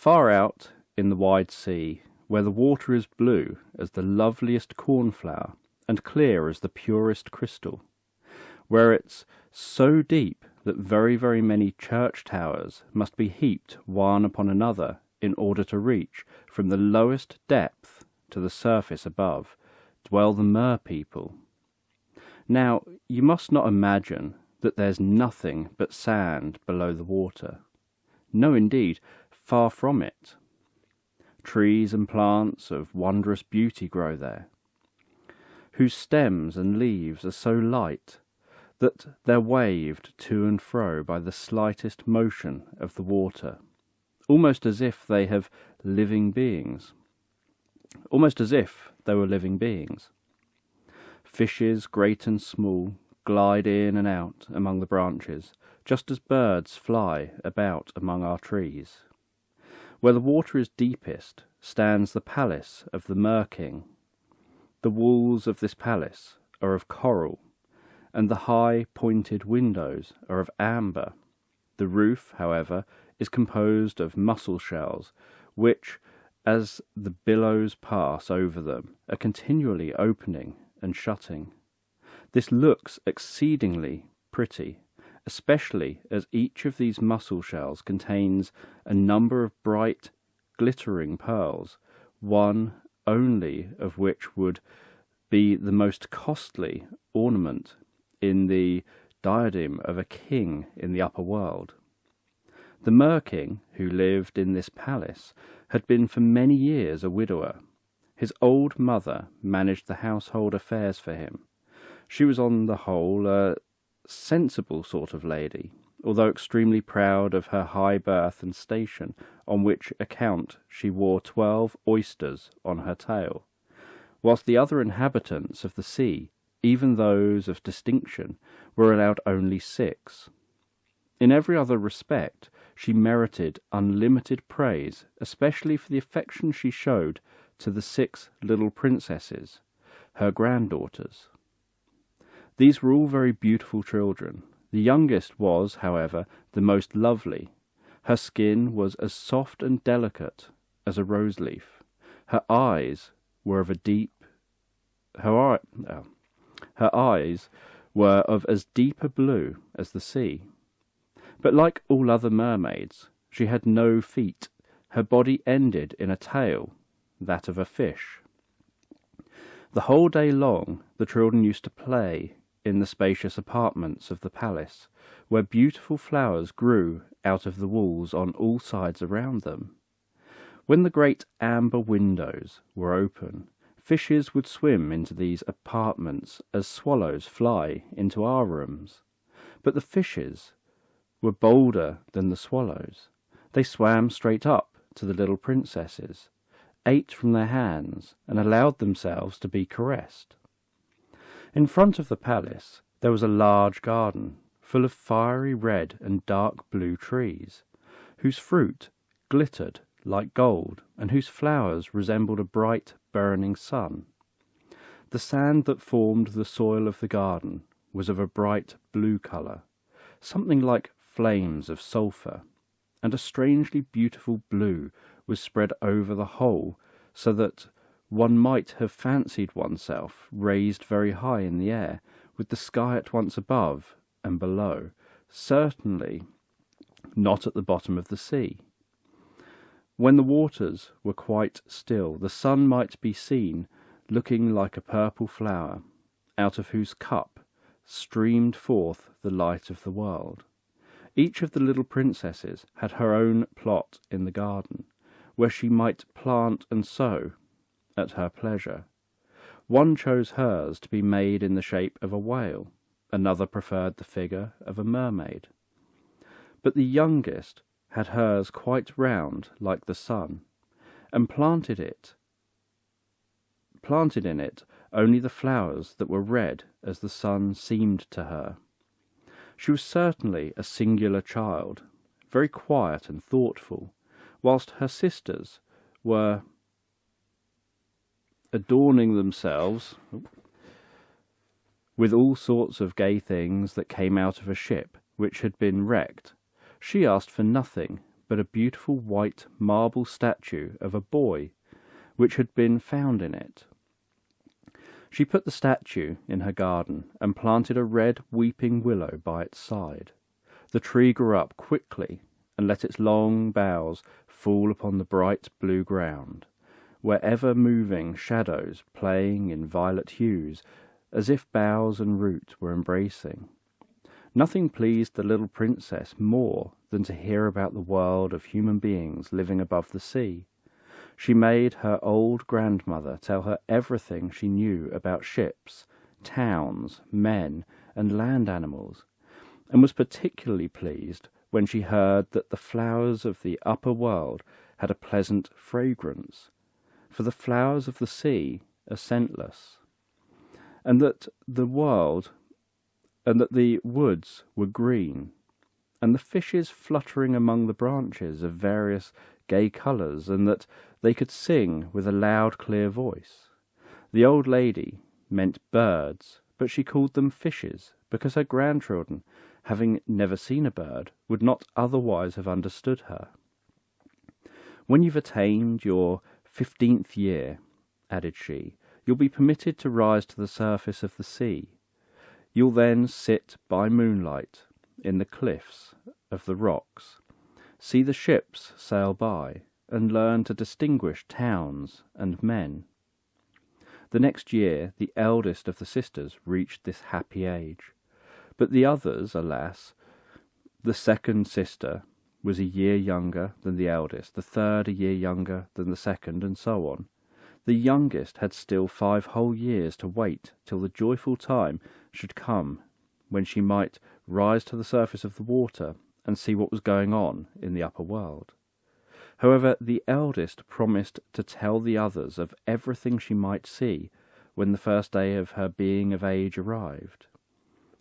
Far out in the wide sea, where the water is blue as the loveliest cornflower and clear as the purest crystal, where it's so deep that very, very many church towers must be heaped one upon another in order to reach from the lowest depth to the surface above, dwell the mer people. Now, you must not imagine that there's nothing but sand below the water. No, indeed, far from it. Trees and plants of wondrous beauty grow there, whose stems and leaves are so light that they're waved to and fro by the slightest motion of the water, almost as if they have living beings, almost as if they were living beings. Fishes, great and small, glide in and out among the branches, just as birds fly about among our trees. Where the water is deepest stands the palace of the Mer King. The walls of this palace are of coral, and the high pointed windows are of amber. The roof, however, is composed of mussel shells, which, as the billows pass over them, are continually opening and shutting. This looks exceedingly pretty, especially as each of these mussel shells contains a number of bright, glittering pearls, one only of which would be the most costly ornament in the diadem of a king in the upper world. The Mer King, who lived in this palace, had been for many years a widower. His old mother managed the household affairs for him. She was on the whole a sensible sort of lady, although extremely proud of her high birth and station, on which account she wore 12 oysters on her tail, whilst the other inhabitants of the sea, even those of distinction, were allowed only 6. In every other respect she merited unlimited praise, especially for the affection she showed to the 6 little princesses, her granddaughters. These were all very beautiful children. The youngest was, however, the most lovely. Her skin was as soft and delicate as a rose leaf. Her eyes were of a deep Her eyes were of as deep a blue as the sea. But like all other mermaids, she had no feet. Her body ended in a tail, that of a fish. The whole day long the children used to play in the spacious apartments of the palace, where beautiful flowers grew out of the walls on all sides around them. When the great amber windows were open, fishes would swim into these apartments as swallows fly into our rooms. But the fishes were bolder than the swallows. They swam straight up to the little princesses, ate from their hands, and allowed themselves to be caressed. In front of the palace there was a large garden, full of fiery red and dark blue trees, whose fruit glittered like gold, and whose flowers resembled a bright burning sun. The sand that formed the soil of the garden was of a bright blue colour, something like flames of sulphur, and a strangely beautiful blue was spread over the whole, so that one might have fancied oneself raised very high in the air, with the sky at once above and below, certainly not at the bottom of the sea. When the waters were quite still, the sun might be seen looking like a purple flower, out of whose cup streamed forth the light of the world. Each of the little princesses had her own plot in the garden, where she might plant and sow at her pleasure. One chose hers to be made in the shape of a whale, another preferred the figure of a mermaid. But the youngest had hers quite round like the sun, and planted in it only the flowers that were red as the sun seemed to her. She was certainly a singular child, very quiet and thoughtful, whilst her sisters were adorning themselves with all sorts of gay things that came out of a ship which had been wrecked. She asked for nothing but a beautiful white marble statue of a boy, which had been found in it. She put the statue in her garden and planted a red weeping willow by its side. The tree grew up quickly and let its long boughs fall upon the bright blue ground, where ever-moving shadows playing in violet hues, as if boughs and root were embracing. Nothing pleased the little princess more than to hear about the world of human beings living above the sea. She made her old grandmother tell her everything she knew about ships, towns, men, and land animals, and was particularly pleased when she heard that the flowers of the upper world had a pleasant fragrance, for the flowers of the sea are scentless, and that the woods were green, and the fishes fluttering among the branches of various gay colours, and that they could sing with a loud, clear voice. The old lady meant birds, but she called them fishes, because her grandchildren, having never seen a bird, would not otherwise have understood her. When you've attained your 15th year, added she, you'll be permitted to rise to the surface of the sea. You'll then sit by moonlight in the cliffs of the rocks, see the ships sail by, and learn to distinguish towns and men. The next year the eldest of the sisters reached this happy age, but the others, alas, the second sister was a year younger than the eldest, the third a year younger than the second, and so on. The youngest had still 5 whole years to wait till the joyful time should come when she might rise to the surface of the water and see what was going on in the upper world. However, the eldest promised to tell the others of everything she might see when the first day of her being of age arrived,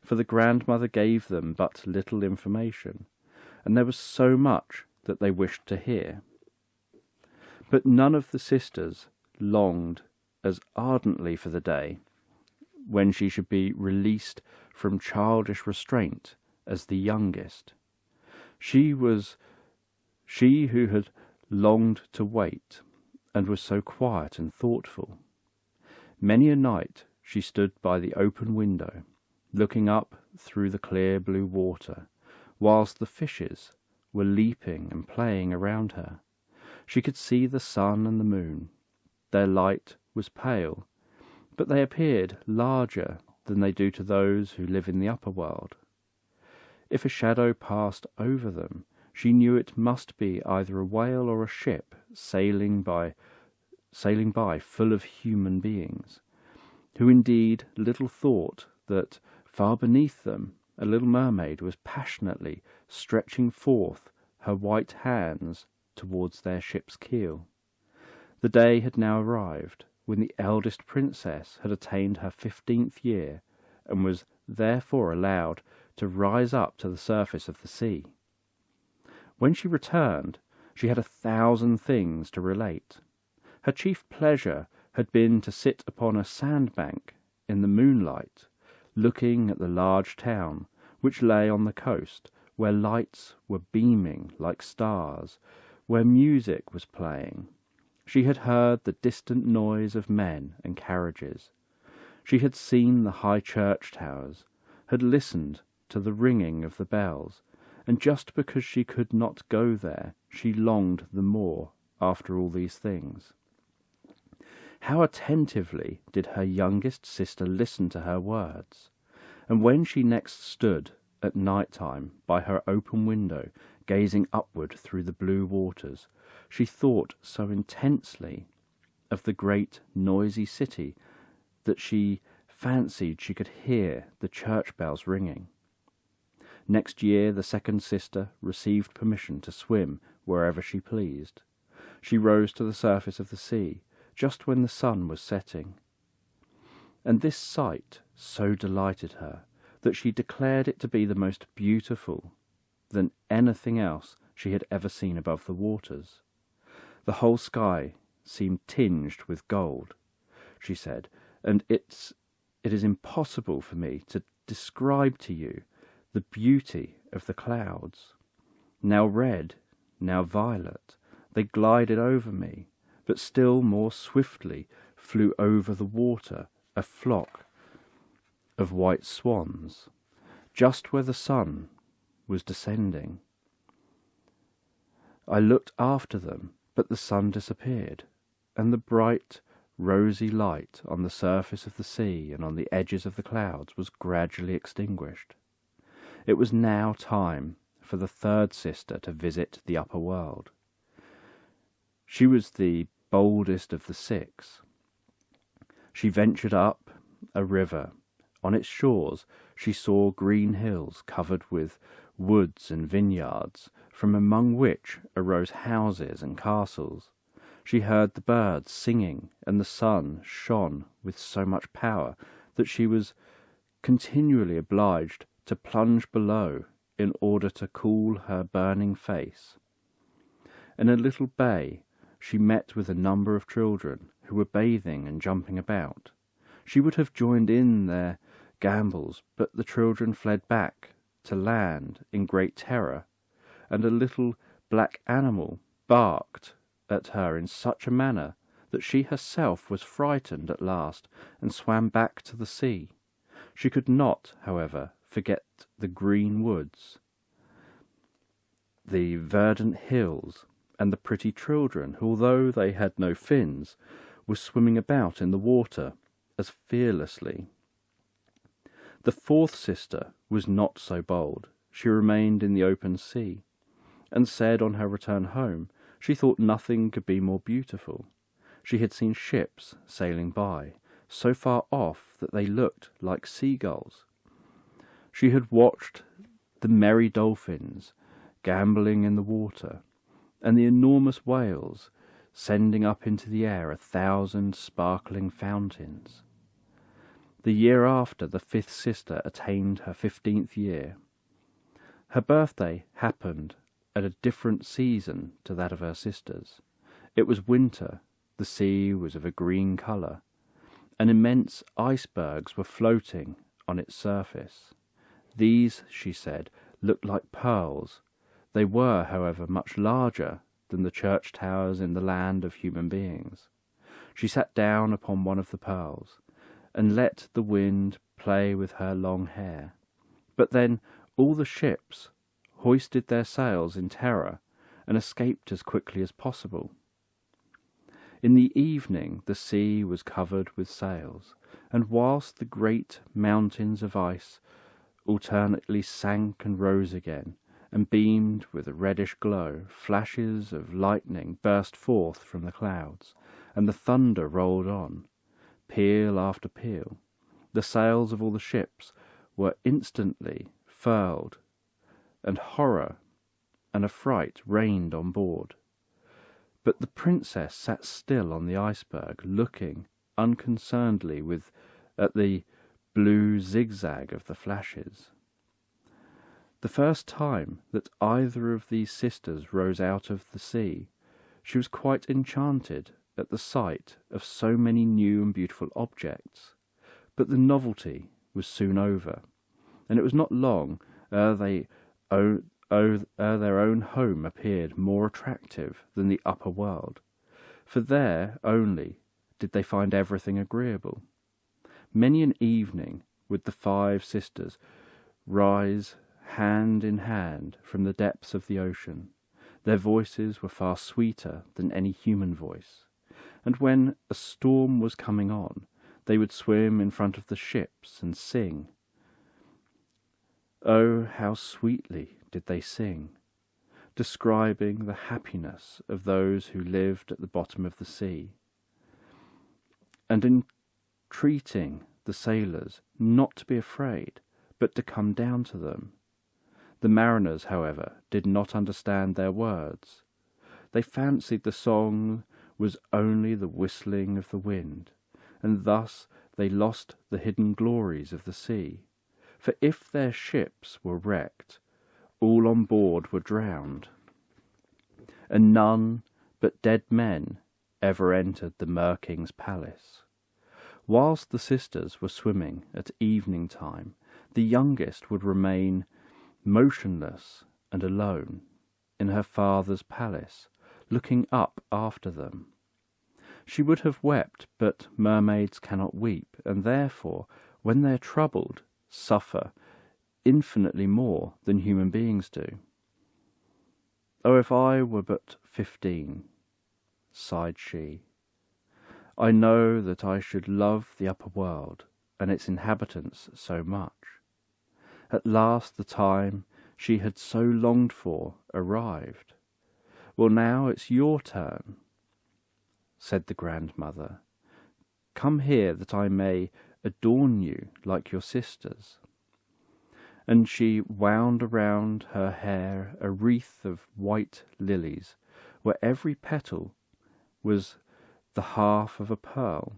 for the grandmother gave them but little information, and there was so much that they wished to hear. But none of the sisters longed as ardently for the day when she should be released from childish restraint as the youngest. She who had longed to wait, and was so quiet and thoughtful. Many a night she stood by the open window, looking up through the clear blue water, whilst the fishes were leaping and playing around her. She could see the sun and the moon. Their light was pale, but they appeared larger than they do to those who live in the upper world. If a shadow passed over them, she knew it must be either a whale or a ship sailing by full of human beings, who indeed little thought that far beneath them a little mermaid was passionately stretching forth her white hands towards their ship's keel. The day had now arrived when the eldest princess had attained her 15th year, and was therefore allowed to rise up to the surface of the sea. When she returned, she had 1,000 things to relate. Her chief pleasure had been to sit upon a sandbank in the moonlight, looking at the large town which lay on the coast, where lights were beaming like stars, where music was playing. She had heard the distant noise of men and carriages. She had seen the high church towers, had listened to the ringing of the bells, and just because she could not go there, she longed the more after all these things. How attentively did her youngest sister listen to her words, and when she next stood at night time by her open window, gazing upward through the blue waters, she thought so intensely of the great noisy city that she fancied she could hear the church bells ringing. Next year the second sister received permission to swim wherever she pleased. She rose to the surface of the sea just when the sun was setting, and this sight so delighted her that she declared it to be the most beautiful than anything else she had ever seen above the waters. The whole sky seemed tinged with gold, she said, and it is impossible for me to describe to you the beauty of the clouds, now red, now violet, they glided over me, but still more swiftly flew over the water a flock of white swans, just where the sun was descending. I looked after them, but the sun disappeared, and the bright, rosy light on the surface of the sea and on the edges of the clouds was gradually extinguished. It was now time for the third sister to visit the upper world. She was the boldest of the six. She ventured up a river. On its shores she saw green hills covered with woods and vineyards, from among which arose houses and castles. She heard the birds singing, and the sun shone with so much power that she was continually obliged to plunge below in order to cool her burning face. In a little bay she met with a number of children who were bathing and jumping about. She would have joined in their gambols, but the children fled back to land in great terror, and a little black animal barked at her in such a manner that she herself was frightened at last and swam back to the sea. She could not, however, forget the green woods, the verdant hills, and the pretty children who, although they had no fins, were swimming about in the water as fearlessly. The fourth sister was not so bold. She remained in the open sea, and said on her return home she thought nothing could be more beautiful. She had seen ships sailing by, so far off that they looked like seagulls. She had watched the merry dolphins gambolling in the water, and the enormous whales sending up into the air 1,000 sparkling fountains. The year after, the fifth sister attained her 15th year. Her birthday happened at a different season to that of her sisters. It was winter, the sea was of a green colour, and immense icebergs were floating on its surface. These, she said, looked like pearls. They were, however, much larger than the church towers in the land of human beings. She sat down upon one of the pearls, and let the wind play with her long hair. But then all the ships hoisted their sails in terror, and escaped as quickly as possible. In the evening the sea was covered with sails, and whilst the great mountains of ice alternately sank and rose again, and beamed with a reddish glow, flashes of lightning burst forth from the clouds, and the thunder rolled on, peal after peal. The sails of all the ships were instantly furled, and horror and affright reigned on board. But the princess sat still on the iceberg, looking unconcernedly at the blue zigzag of the flashes. The first time that either of these sisters rose out of the sea, she was quite enchanted at the sight of so many new and beautiful objects. But the novelty was soon over, and it was not long ere their own home appeared more attractive than the upper world, for there only did they find everything agreeable. Many an evening would the 5 sisters rise hand in hand from the depths of the ocean. Their voices were far sweeter than any human voice, and when a storm was coming on, they would swim in front of the ships and sing. Oh, how sweetly did they sing, describing the happiness of those who lived at the bottom of the sea, and entreating the sailors not to be afraid, but to come down to them. The mariners, however, did not understand their words. They fancied the song was only the whistling of the wind, and thus they lost the hidden glories of the sea. For if their ships were wrecked, all on board were drowned, and none but dead men ever entered the Mer-King's palace. Whilst the sisters were swimming at evening time, the youngest would remain motionless and alone. in her father's palace, looking up after them. She would have wept, but mermaids cannot weep, and therefore, when they are troubled, suffer infinitely more than human beings do. "Oh, if I were but 15, sighed she. "I know that I should love the upper world and its inhabitants so much. At last the time she had so longed for arrived. Well, now it's your turn," said the grandmother. "Come here that I may adorn you like your sisters." And she wound around her hair a wreath of white lilies, where every petal was the half of a pearl,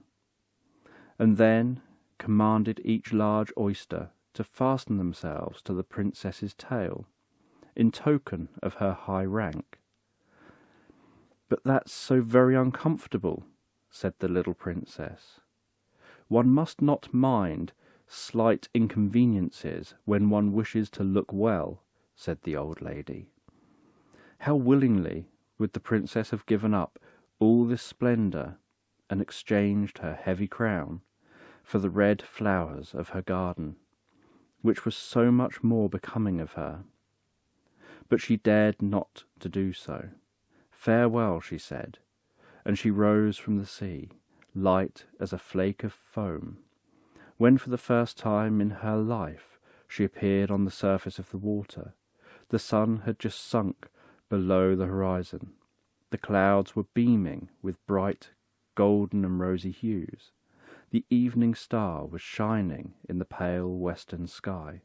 and then commanded each large oyster to fasten themselves to the princess's tail, in token of her high rank. "But that's so very uncomfortable," said the little princess. "One must not mind slight inconveniences when one wishes to look well," said the old lady. How willingly would the princess have given up all this splendour and exchanged her heavy crown for the red flowers of her garden, which was so much more becoming of her. But she dared not to do so. "Farewell," she said, and she rose from the sea, light as a flake of foam. When for the first time in her life she appeared on the surface of the water, the sun had just sunk below the horizon. The clouds were beaming with bright golden and rosy hues. The evening star was shining in the pale western sky.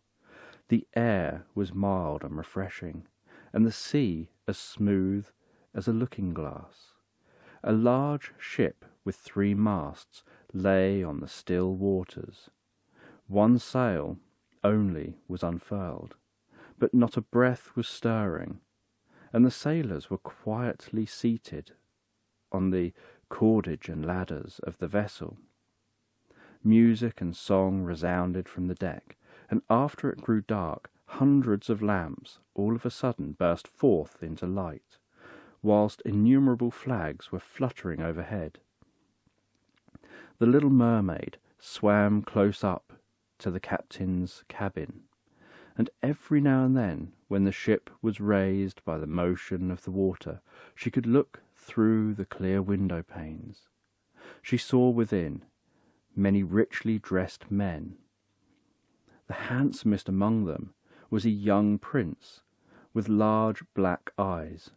The air was mild and refreshing, and the sea as smooth as a looking-glass. A large ship with 3 masts lay on the still waters. One sail only was unfurled, but not a breath was stirring, and the sailors were quietly seated on the cordage and ladders of the vessel. Music and song resounded from the deck, and after it grew dark, hundreds of lamps all of a sudden burst forth into light, whilst innumerable flags were fluttering overhead. The little mermaid swam close up to the captain's cabin, and every now and then, when the ship was raised by the motion of the water, she could look through the clear window panes. She saw within many richly dressed men. The handsomest among them was a young prince with large black eyes.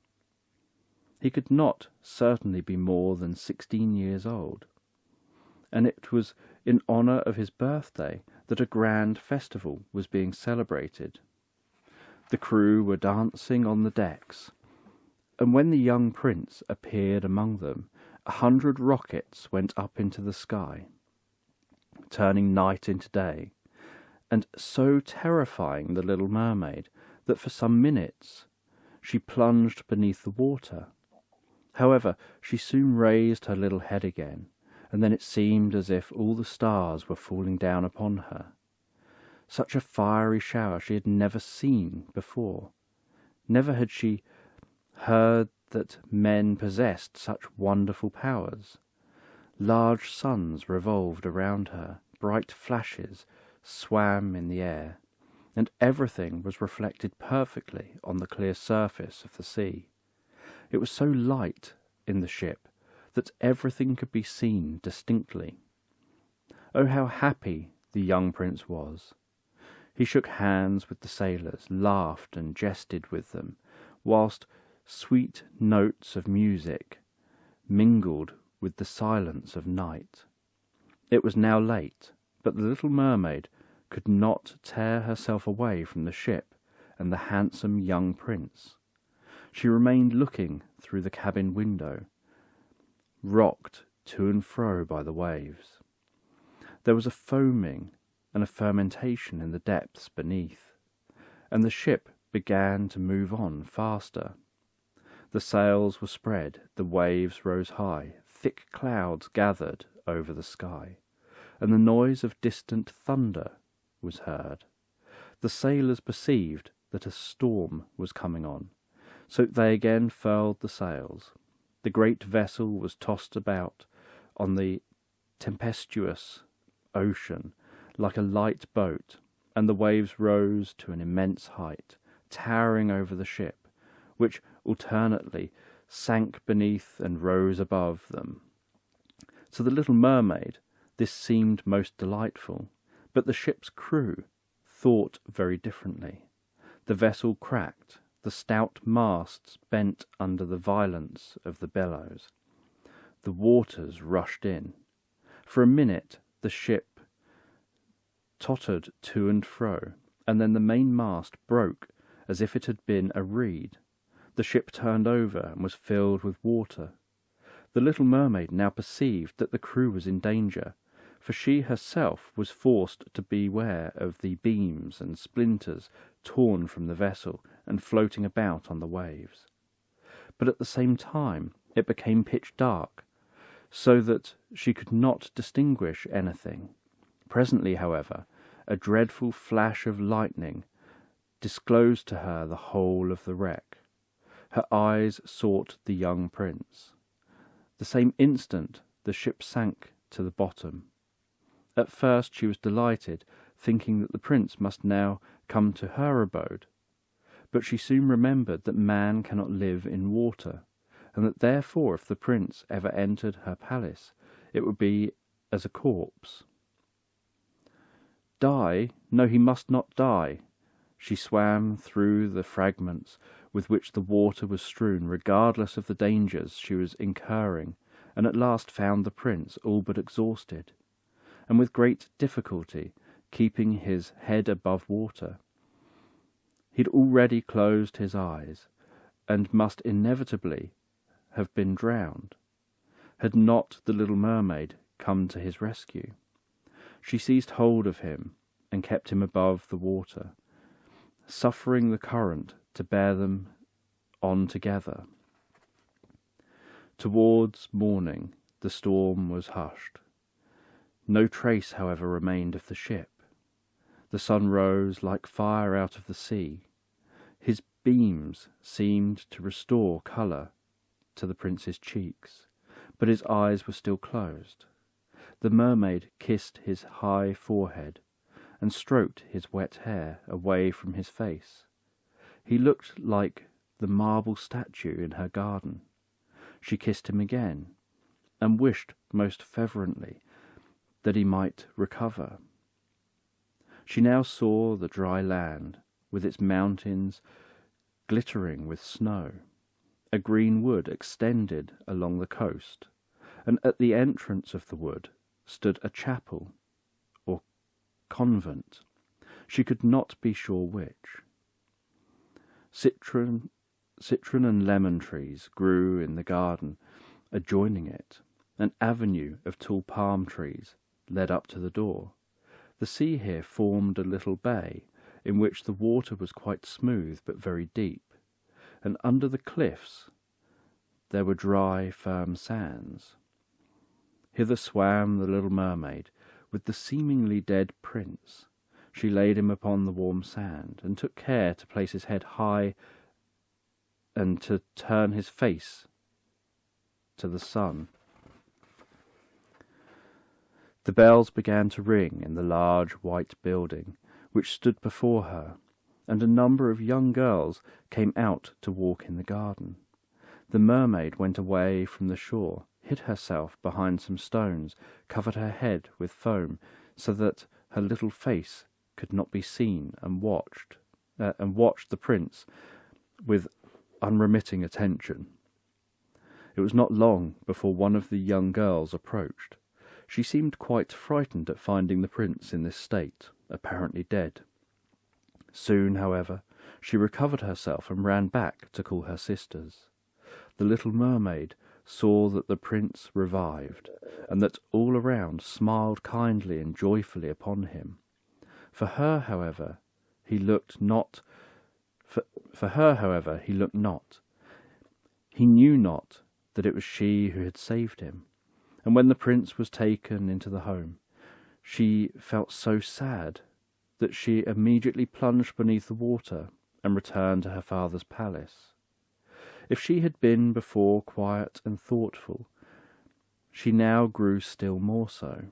He could not certainly be more than 16 years old, and it was in honour of his birthday that a grand festival was being celebrated. The crew were dancing on the decks, and when the young prince appeared among them, 100 rockets went up into the sky, turning night into day, and so terrifying the little mermaid that for some minutes she plunged beneath the water. However, she soon raised her little head again, and then it seemed as if all the stars were falling down upon her. Such a fiery shower she had never seen before. Never had she heard that men possessed such wonderful powers. Large suns revolved around her, bright flashes swam in the air, and everything was reflected perfectly on the clear surface of the sea. It was so light in the ship that everything could be seen distinctly. Oh, how happy the young prince was! He shook hands with the sailors, laughed and jested with them, whilst sweet notes of music mingled with the silence of night. It was now late, but the little mermaid could not tear herself away from the ship and the handsome young prince. She remained looking through the cabin window, rocked to and fro by the waves. There was a foaming and a fermentation in the depths beneath, and the ship began to move on faster. The sails were spread, the waves rose high, thick clouds gathered over the sky, and the noise of distant thunder was heard. The sailors perceived that a storm was coming on, So they again furled the sails. The great vessel was tossed about on the tempestuous ocean like a light boat, and the waves rose to an immense height, towering over the ship, which alternately sank beneath and rose above them. To the little mermaid this seemed most delightful, but the ship's crew thought very differently. The vessel cracked, the stout masts bent under the violence of the billows. The waters rushed in. For a minute the ship tottered to and fro, and then the main mast broke as if it had been a reed. The ship turned over and was filled with water. The little mermaid now perceived that the crew was in danger, for she herself was forced to beware of the beams and splinters torn from the vessel and floating about on the waves. But at the same time it became pitch dark, so that she could not distinguish anything. Presently, however, a dreadful flash of lightning disclosed to her the whole of the wreck. Her eyes sought the young prince. The same instant the ship sank to the bottom. At first she was delighted, thinking that the prince must now come to her abode. But she soon remembered that man cannot live in water, and that therefore if the prince ever entered her palace, it would be as a corpse. Die? No, he must not die. She swam through the fragments with which the water was strewn, regardless of the dangers she was incurring, and at last found the prince all but exhausted, and with great difficulty keeping his head above water. He had already closed his eyes, and must inevitably have been drowned, had not the little mermaid come to his rescue. She seized hold of him and kept him above the water, suffering the current to bear them on together. Towards morning the storm was hushed. No trace, however, remained of the ship. The sun rose like fire out of the sea. His beams seemed to restore colour to the prince's cheeks, but his eyes were still closed. The mermaid kissed his high forehead and stroked his wet hair away from his face. He looked like the marble statue in her garden. She kissed him again, and wished most fervently that he might recover. She now saw the dry land, with its mountains glittering with snow. A green wood extended along the coast, and at the entrance of the wood stood a chapel, or convent. She could not be sure which. Citron and lemon trees grew in the garden adjoining it. An avenue of tall palm trees led up to the door. The sea here formed a little bay, in which the water was quite smooth but very deep, and under the cliffs there were dry, firm sands. Hither swam the little mermaid with the seemingly dead prince. She laid him upon the warm sand, and took care to place his head high and to turn his face to the sun. The bells began to ring in the large white building which stood before her, and a number of young girls came out to walk in the garden. The mermaid went away from the shore, hid herself behind some stones, covered her head with foam, so that her little face could not be seen, and watched the prince with unremitting attention. It was not long before one of the young girls approached. She seemed quite frightened at finding the prince in this state, apparently dead. Soon, however, she recovered herself and ran back to call her sisters. The little mermaid saw that the prince revived, and that all around smiled kindly and joyfully upon him. For her, however, he looked not. He knew not that it was she who had saved him. And when the prince was taken into the home, she felt so sad that she immediately plunged beneath the water and returned to her father's palace. If she had been before quiet and thoughtful, she now grew still more so.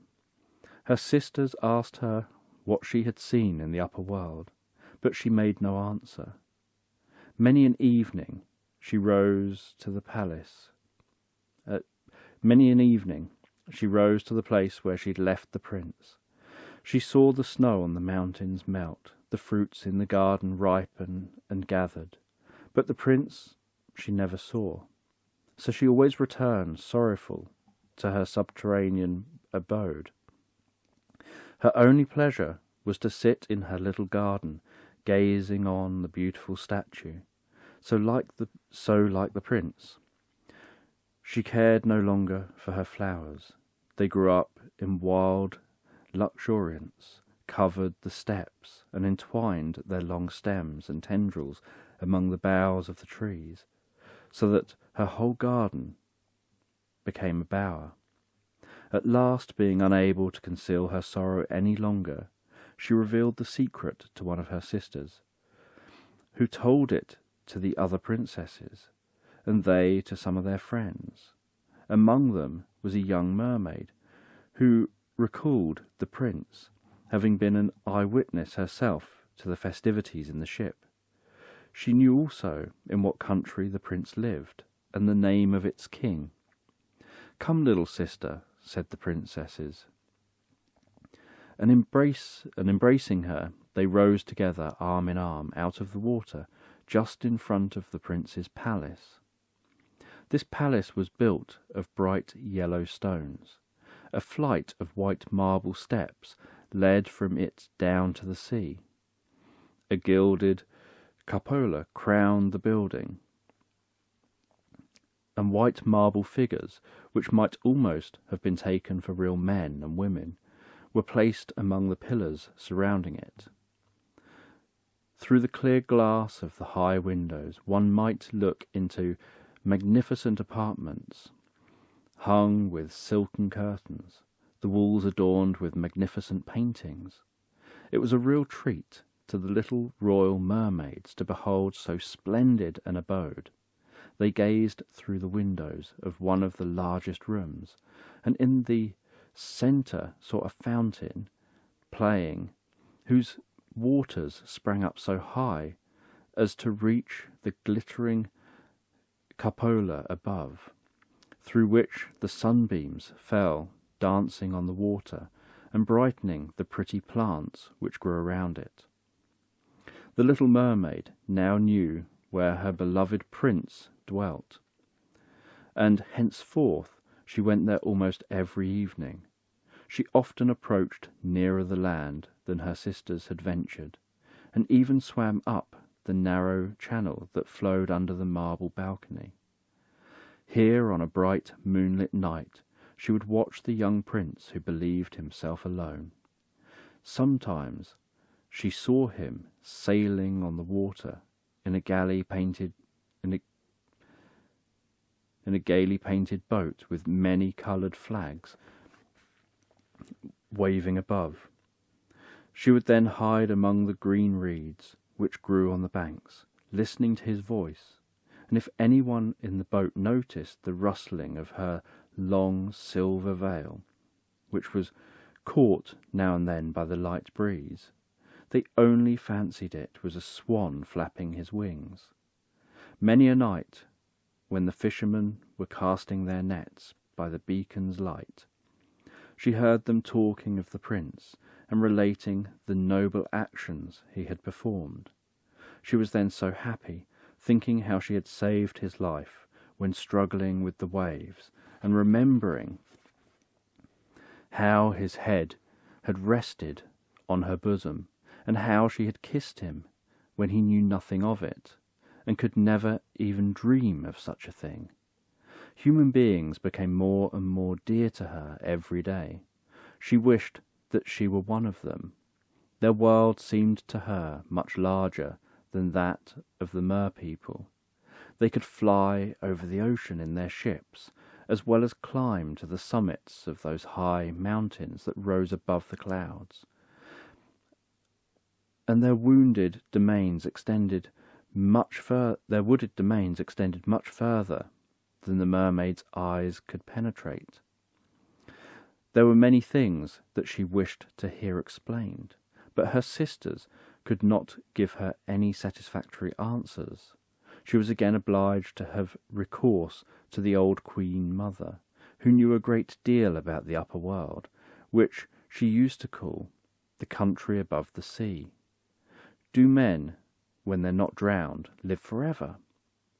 Her sisters asked her what she had seen in the upper world, but she made no answer. Many an evening she rose to the palace. Many an evening she rose to the place where she had left the prince. She saw the snow on the mountains melt, the fruits in the garden ripen and gathered, but the prince she never saw. So she always returned sorrowful to her subterranean abode. Her only pleasure was to sit in her little garden, gazing on the beautiful statue, so like the prince. She cared no longer for her flowers. They grew up in wild luxuriance, covered the steps, and entwined their long stems and tendrils among the boughs of the trees, so that her whole garden became a bower. At last, being unable to conceal her sorrow any longer, she revealed the secret to one of her sisters, who told it to the other princesses, and they to some of their friends. Among them was a young mermaid, who recalled the prince, having been an eyewitness herself to the festivities in the ship. She knew also in what country the prince lived, and the name of its king. "Come, little sister," said the princesses, and embracing her, they rose together, arm in arm, out of the water, just in front of the prince's palace. This palace was built of bright yellow stones. A flight of white marble steps led from it down to the sea. A gilded cupola crowned the building, and white marble figures, which might almost have been taken for real men and women, were placed among the pillars surrounding it. Through the clear glass of the high windows one might look into magnificent apartments, hung with silken curtains, the walls adorned with magnificent paintings. It was a real treat to the little royal mermaids to behold so splendid an abode. They gazed through the windows of one of the largest rooms, and in the centre saw a fountain playing, whose waters sprang up so high as to reach the glittering cupola above, through which the sunbeams fell, dancing on the water and brightening the pretty plants which grew around it. The little mermaid now knew where her beloved prince dwelt, and henceforth she went there almost every evening. She often approached nearer the land than her sisters had ventured, and even swam up the narrow channel that flowed under the marble balcony. Here, on a bright moonlit night, she would watch the young prince who believed himself alone. Sometimes she saw him sailing on the water in a gaily painted boat with many coloured flags waving above. She would then hide among the green reeds which grew on the banks, listening to his voice, and if anyone in the boat noticed the rustling of her long silver veil, which was caught now and then by the light breeze, they only fancied it was a swan flapping his wings. Many a night, when the fishermen were casting their nets by the beacon's light, she heard them talking of the prince and relating the noble actions he had performed. She was then so happy, thinking how she had saved his life when struggling with the waves, and remembering how his head had rested on her bosom, and how she had kissed him when he knew nothing of it, and could never even dream of such a thing. Human beings became more and more dear to her every day. She wished that she were one of them. Their world seemed to her much larger than that of the merpeople. They could fly over the ocean in their ships, as well as climb to the summits of those high mountains that rose above the clouds, and their wounded domains extended Their wooded domains extended much further than the mermaid's eyes could penetrate. There were many things that she wished to hear explained, but her sisters could not give her any satisfactory answers. She was again obliged to have recourse to the old Queen Mother, who knew a great deal about the upper world, which she used to call the country above the sea. "Do men, when they're not drowned, live forever?"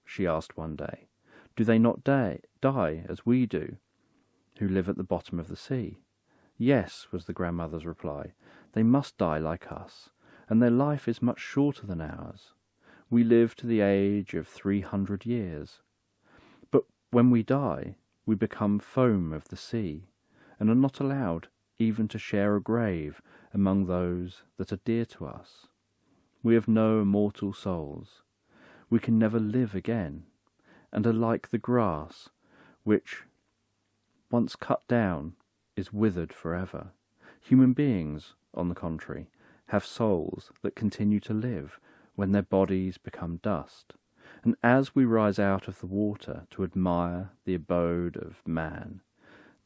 she asked one day. "Do they not die as we do, who live at the bottom of the sea?" "Yes," was the grandmother's reply. "They must die like us, and their life is much shorter than ours. We live to the age of 300 years. But when we die, we become foam of the sea, and are not allowed even to share a grave among those that are dear to us. We have no immortal souls. We can never live again, and are like the grass, which, once cut down, is withered forever. Human beings, on the contrary, have souls that continue to live when their bodies become dust, and as we rise out of the water to admire the abode of man,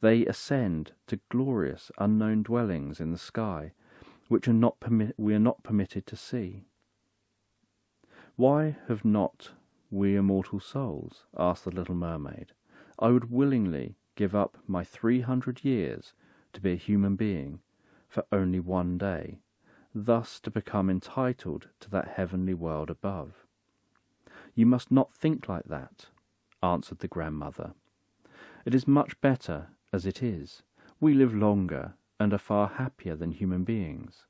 they ascend to glorious unknown dwellings in the sky, which we are not permitted to see." "Why have not we immortal souls?" asked the little mermaid. "I would willingly give up my 300 years to be a human being for only one day, thus to become entitled to that heavenly world above." "You must not think like that," answered the grandmother. "It is much better as it is. We live longer and are far happier than human beings.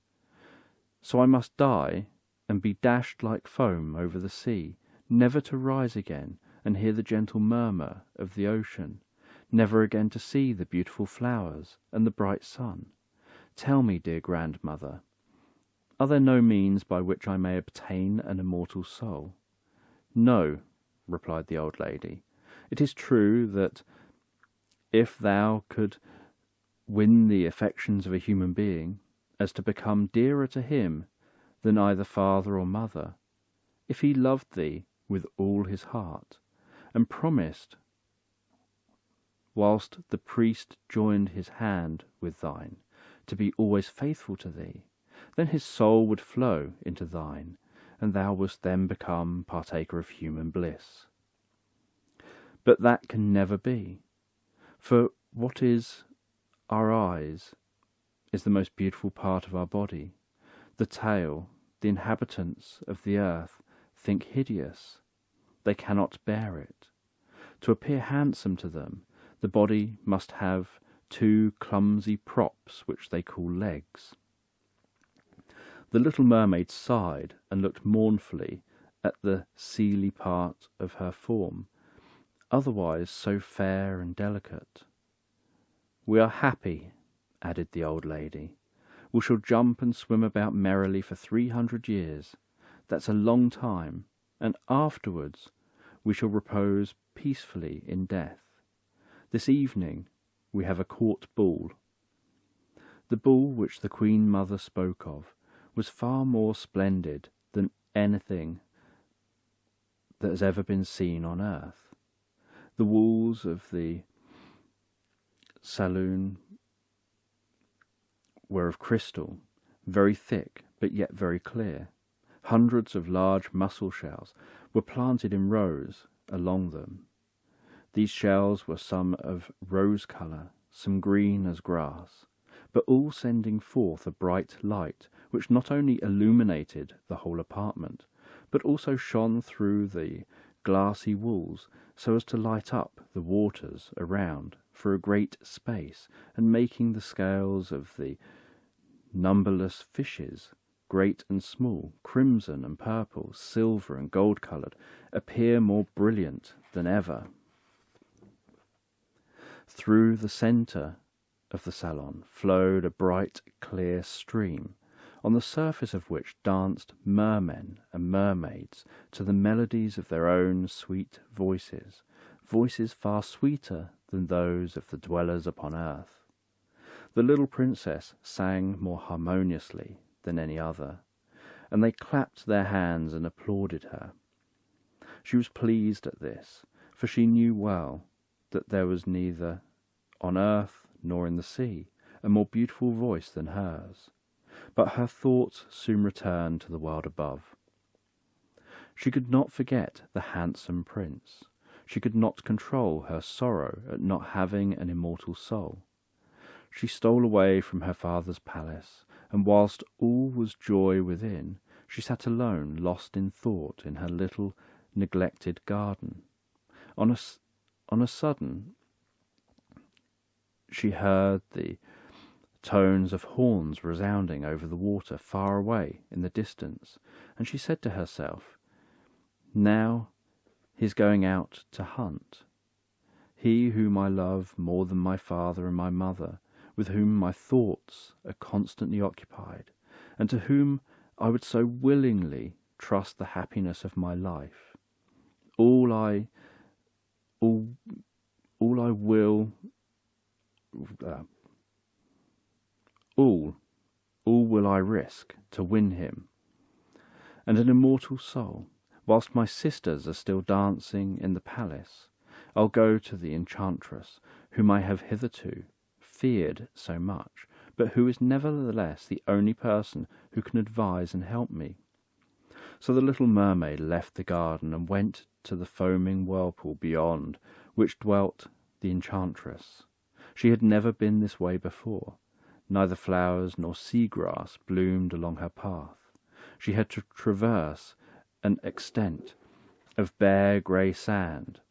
So I must die and be dashed like foam over the sea, never to rise again and hear the gentle murmur of the ocean, never again to see the beautiful flowers and the bright sun. Tell me, dear grandmother, are there no means by which I may obtain an immortal soul?" "No," replied the old lady. "It is true that if thou could win the affections of a human being, as to become dearer to him than either father or mother, if he loved thee with all his heart, and promised, whilst the priest joined his hand with thine, to be always faithful to thee, then his soul would flow into thine, and thou wouldst then become partaker of human bliss. But that can never be, for what is our eyes is the most beautiful part of our body. The tail, the inhabitants of the earth think hideous. They cannot bear it. To appear handsome to them, the body must have two clumsy props which they call legs." The little mermaid sighed and looked mournfully at the seely part of her form, otherwise so fair and delicate. "We are happy," added the old lady. "We shall jump and swim about merrily for 300 years. That's a long time, and afterwards we shall repose peacefully in death. This evening we have a court ball." The ball which the Queen Mother spoke of was far more splendid than anything that has ever been seen on earth. The walls of the saloon were of crystal, very thick but yet very clear. Hundreds of large mussel shells were planted in rows along them. These shells were some of rose colour, some green as grass, but all sending forth a bright light which not only illuminated the whole apartment, but also shone through the glassy walls so as to light up the waters around for a great space, and making the scales of the numberless fishes, great and small, crimson and purple, silver and gold-coloured, appear more brilliant than ever. Through the centre of the salon flowed a bright, clear stream, on the surface of which danced mermen and mermaids to the melodies of their own sweet voices, voices far sweeter than those of the dwellers upon earth. The little princess sang more harmoniously than any other, and they clapped their hands and applauded her. She was pleased at this, for she knew well that there was neither on earth nor in the sea a more beautiful voice than hers. But her thoughts soon returned to the world above. She could not forget the handsome prince. She could not control her sorrow at not having an immortal soul. She stole away from her father's palace, and whilst all was joy within, she sat alone, lost in thought, in her little neglected garden. On a sudden, she heard the tones of horns resounding over the water far away in the distance, and she said to herself, "Now he's going out to hunt. He whom I love more than my father and my mother, with whom my thoughts are constantly occupied, and to whom I would so willingly trust the happiness of my life. All will I risk to win him, and an immortal soul. Whilst my sisters are still dancing in the palace, I'll go to the enchantress, whom I have hitherto feared so much, but who is nevertheless the only person who can advise and help me." So the little mermaid left the garden and went to the foaming whirlpool beyond which dwelt the enchantress. She had never been this way before. Neither flowers nor sea grass bloomed along her path. She had to traverse an extent of bare grey sand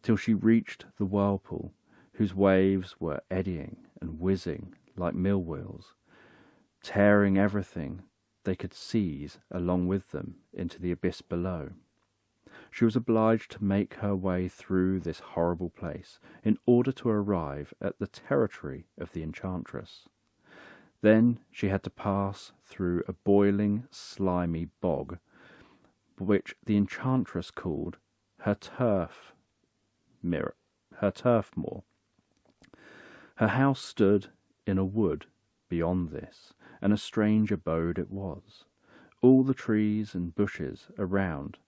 till she reached the whirlpool, whose waves were eddying and whizzing like mill wheels, tearing everything they could seize along with them into the abyss below. She was obliged to make her way through this horrible place in order to arrive at the territory of the enchantress. Then she had to pass through a boiling, slimy bog, which the enchantress called her turf moor. Her house stood in a wood beyond this, and a strange abode it was. All the trees and bushes around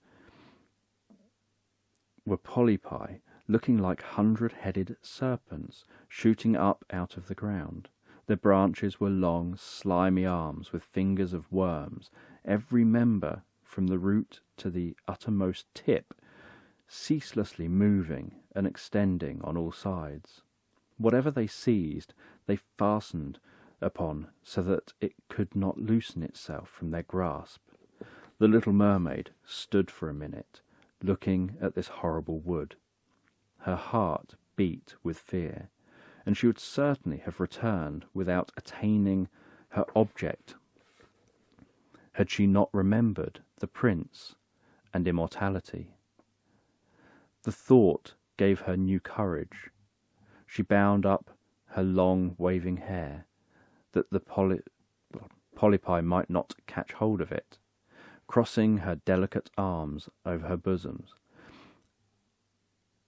were polypi, looking like 100-headed serpents shooting up out of the ground. Their branches were long, slimy arms with fingers of worms, every member from the root to the uttermost tip, ceaselessly moving and extending on all sides. Whatever they seized, they fastened upon so that it could not loosen itself from their grasp. The little mermaid stood for a minute, looking at this horrible wood. Her heart beat with fear, and she would certainly have returned without attaining her object had she not remembered the prince and immortality. The thought gave her new courage. She bound up her long waving hair, that the polypi might not catch hold of it, crossing her delicate arms over her bosoms,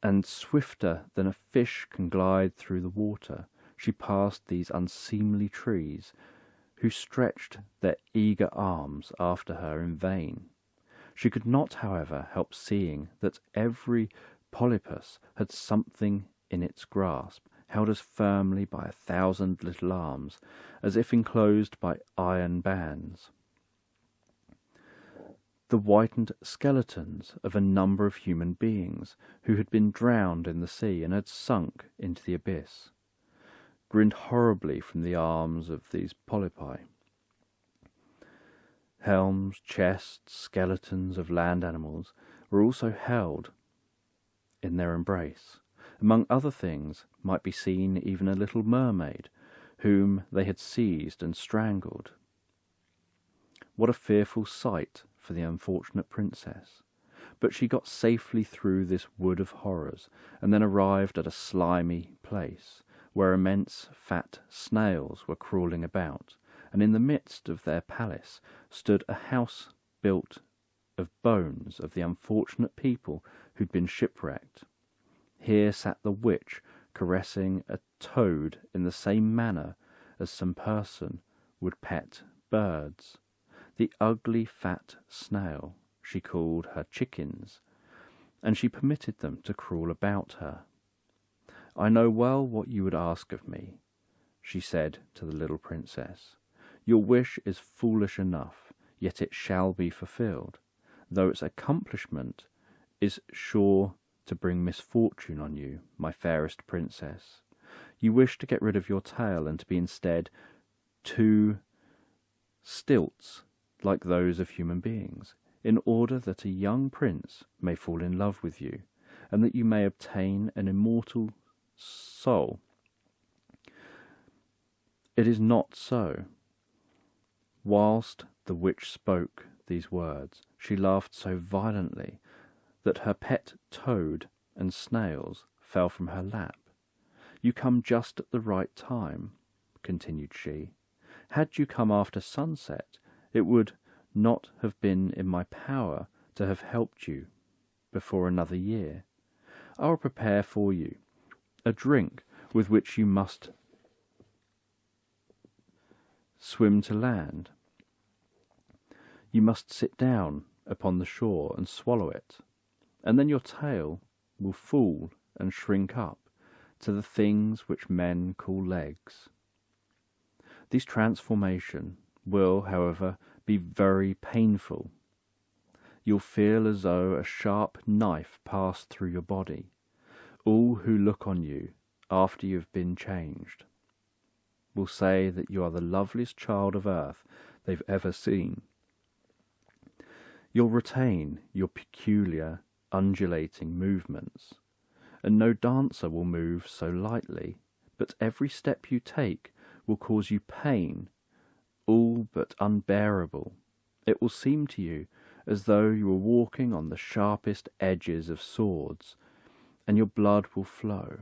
and swifter than a fish can glide through the water, she passed these unseemly trees, who stretched their eager arms after her in vain. She could not, however, help seeing that every polypus had something in its grasp, held as firmly by 1,000 little arms, as if enclosed by iron bands. The whitened skeletons of a number of human beings who had been drowned in the sea and had sunk into the abyss grinned horribly from the arms of these polypi. Helms, chests, skeletons of land animals were also held in their embrace. Among other things might be seen even a little mermaid, whom they had seized and strangled. What a fearful sight for the unfortunate princess! But she got safely through this wood of horrors, and then arrived at a slimy place, where immense fat snails were crawling about, and in the midst of their palace stood a house built of bones of the unfortunate people who'd been shipwrecked. Here sat the witch, caressing a toad in the same manner as some person would pet birds. The ugly fat snail she called her chickens, and she permitted them to crawl about her. "I know well what you would ask of me," she said to the little princess. "Your wish is foolish enough, yet it shall be fulfilled, though its accomplishment is sure to bring misfortune on you, my fairest princess. You wish to get rid of your tail and to be instead 2 stilts like those of human beings, in order that a young prince may fall in love with you, and that you may obtain an immortal soul. It is not so." Whilst the witch spoke these words, she laughed so violently that her pet toad and snails fell from her lap. "You come just at the right time," continued she. "Had you come after sunset, it would not have been in my power to have helped you before another year. I will prepare for you a drink with which you must swim to land. You must sit down upon the shore and swallow it, and then your tail will fall and shrink up to the things which men call legs. This transformation will, however, be very painful. You'll feel as though a sharp knife passed through your body. All who look on you after you have been changed will say that you are the loveliest child of earth they've ever seen. You'll retain your peculiar undulating movements, and no dancer will move so lightly, but every step you take will cause you pain, all but unbearable. It will seem to you as though you were walking on the sharpest edges of swords, and your blood will flow.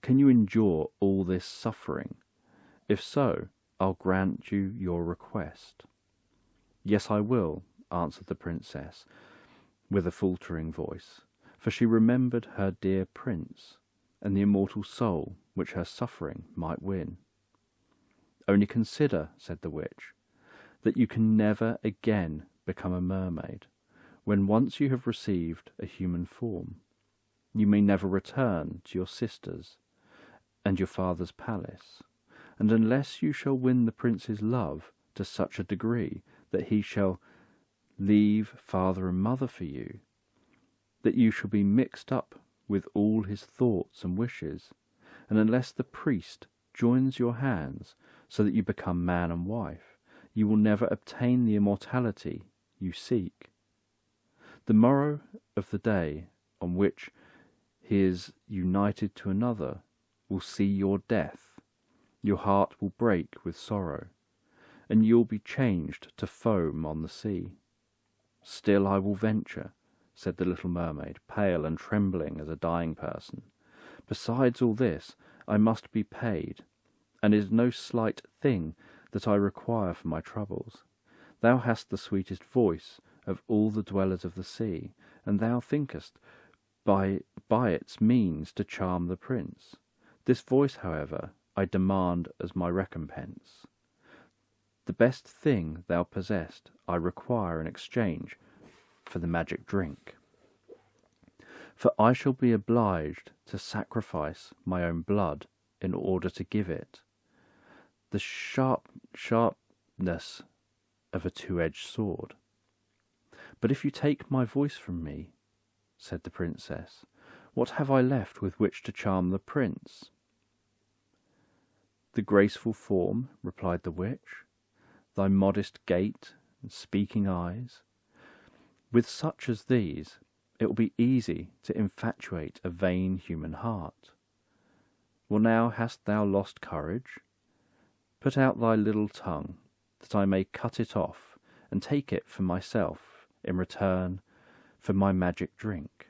Can you endure all this suffering? If so, I'll grant you your request." "Yes, I will," answered the princess, with a faltering voice, for she remembered her dear prince, and the immortal soul which her suffering might win. "Only consider," said the witch, "that you can never again become a mermaid. When once you have received a human form, you may never return to your sisters and your father's palace, and unless you shall win the prince's love to such a degree that he shall leave father and mother for you, that you shall be mixed up with all his thoughts and wishes, and unless the priest joins your hands so that you become man and wife, you will never obtain the immortality you seek. The morrow of the day on which he is united to another will see your death. Your heart will break with sorrow, and you'll be changed to foam on the sea." "Still I will venture," said the little mermaid, pale and trembling as a dying person. "Besides all this, I must be paid, and it is no slight thing that I require for my troubles. Thou hast the sweetest voice of all the dwellers of the sea, and thou thinkest by its means to charm the prince. This voice, however, I demand as my recompense. The best thing thou possessed I require in exchange for the magic drink. For I shall be obliged to sacrifice my own blood in order to give it. The sharpness of a two-edged sword. But if you take my voice from me," said the princess, "what have I left with which to charm the prince?" "The graceful form," replied the witch, "thy modest gait and speaking eyes. With such as these, it will be easy to infatuate a vain human heart. Well, now hast thou lost courage? Put out thy little tongue, that I may cut it off, and take it for myself in return for my magic drink."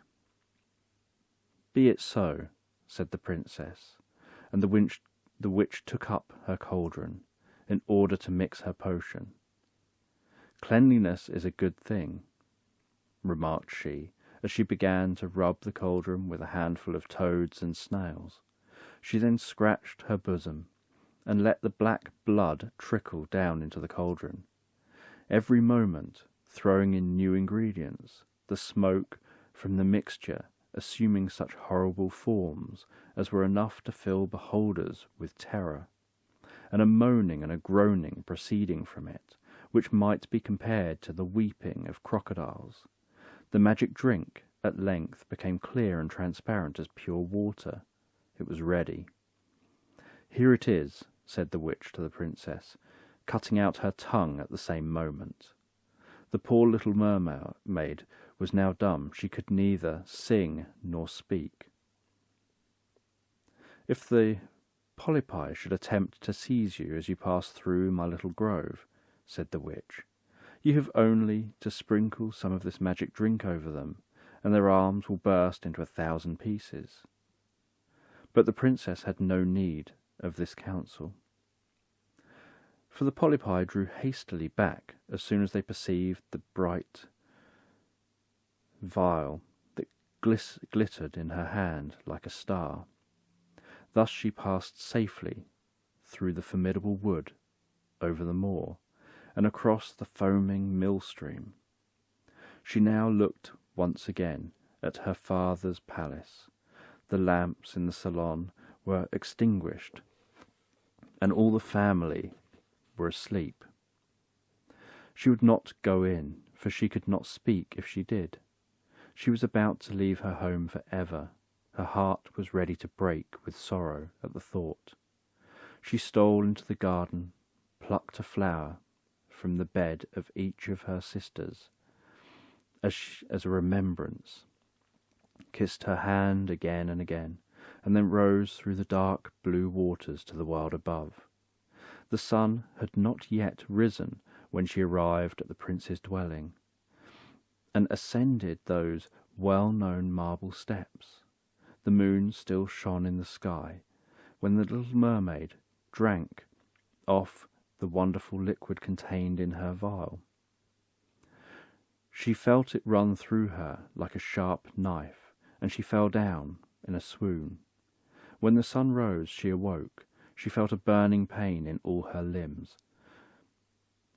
"Be it so," said the princess, and the witch took up her cauldron in order to mix her potion. "Cleanliness is a good thing," remarked she, as she began to rub the cauldron with a handful of toads and snails. She then scratched her bosom, and let the black blood trickle down into the cauldron, every moment throwing in new ingredients. The smoke from the mixture, assuming such horrible forms as were enough to fill beholders with terror, and a moaning and a groaning proceeding from it, which might be compared to the weeping of crocodiles. The magic drink at length became clear and transparent as pure water. It was ready. "Here it is," said the witch to the princess, cutting out her tongue at the same moment. The poor little mermaid was now dumb. She could neither sing nor speak. "If the polypi should attempt to seize you as you pass through my little grove," said the witch, "you have only to sprinkle some of this magic drink over them, and their arms will burst into 1,000 pieces." But the princess had no need of this counsel, for the polypi drew hastily back as soon as they perceived the bright vial that glittered in her hand like a star. Thus she passed safely through the formidable wood, over the moor, and across the foaming mill-stream. She now looked once again at her father's palace. The lamps in the salon were extinguished, and all the family were asleep. She would not go in, for she could not speak if she did. She was about to leave her home for ever. Her heart was ready to break with sorrow at the thought. She stole into the garden, plucked a flower from the bed of each of her sisters, as a remembrance, kissed her hand again and again, and then rose through the dark blue waters to the world above. The sun had not yet risen when she arrived at the prince's dwelling, and ascended those well-known marble steps. The moon still shone in the sky when the little mermaid drank off the wonderful liquid contained in her vial. She felt it run through her like a sharp knife, and she fell down in a swoon. When the sun rose, she awoke. She felt a burning pain in all her limbs,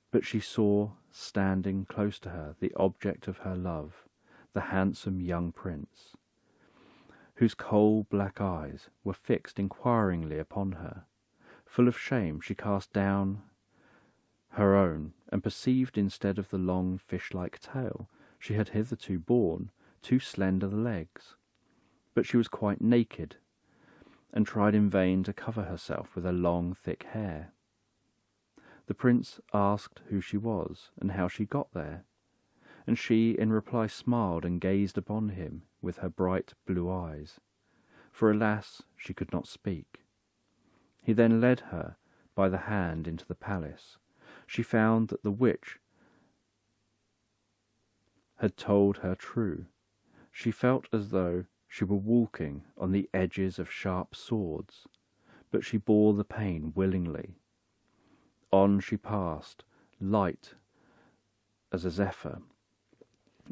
but she saw, standing close to her, the object of her love, the handsome young prince, whose coal-black eyes were fixed inquiringly upon her. Full of shame, she cast down her own, and perceived, instead of the long fish-like tail she had hitherto borne, 2 slender legs. But she was quite naked, and tried in vain to cover herself with her long thick hair. The prince asked who she was, and how she got there, and she in reply smiled and gazed upon him with her bright blue eyes, for alas, she could not speak. He then led her by the hand into the palace. She found that the witch had told her true. She felt as though she were walking on the edges of sharp swords, but she bore the pain willingly. On she passed, light as a zephyr,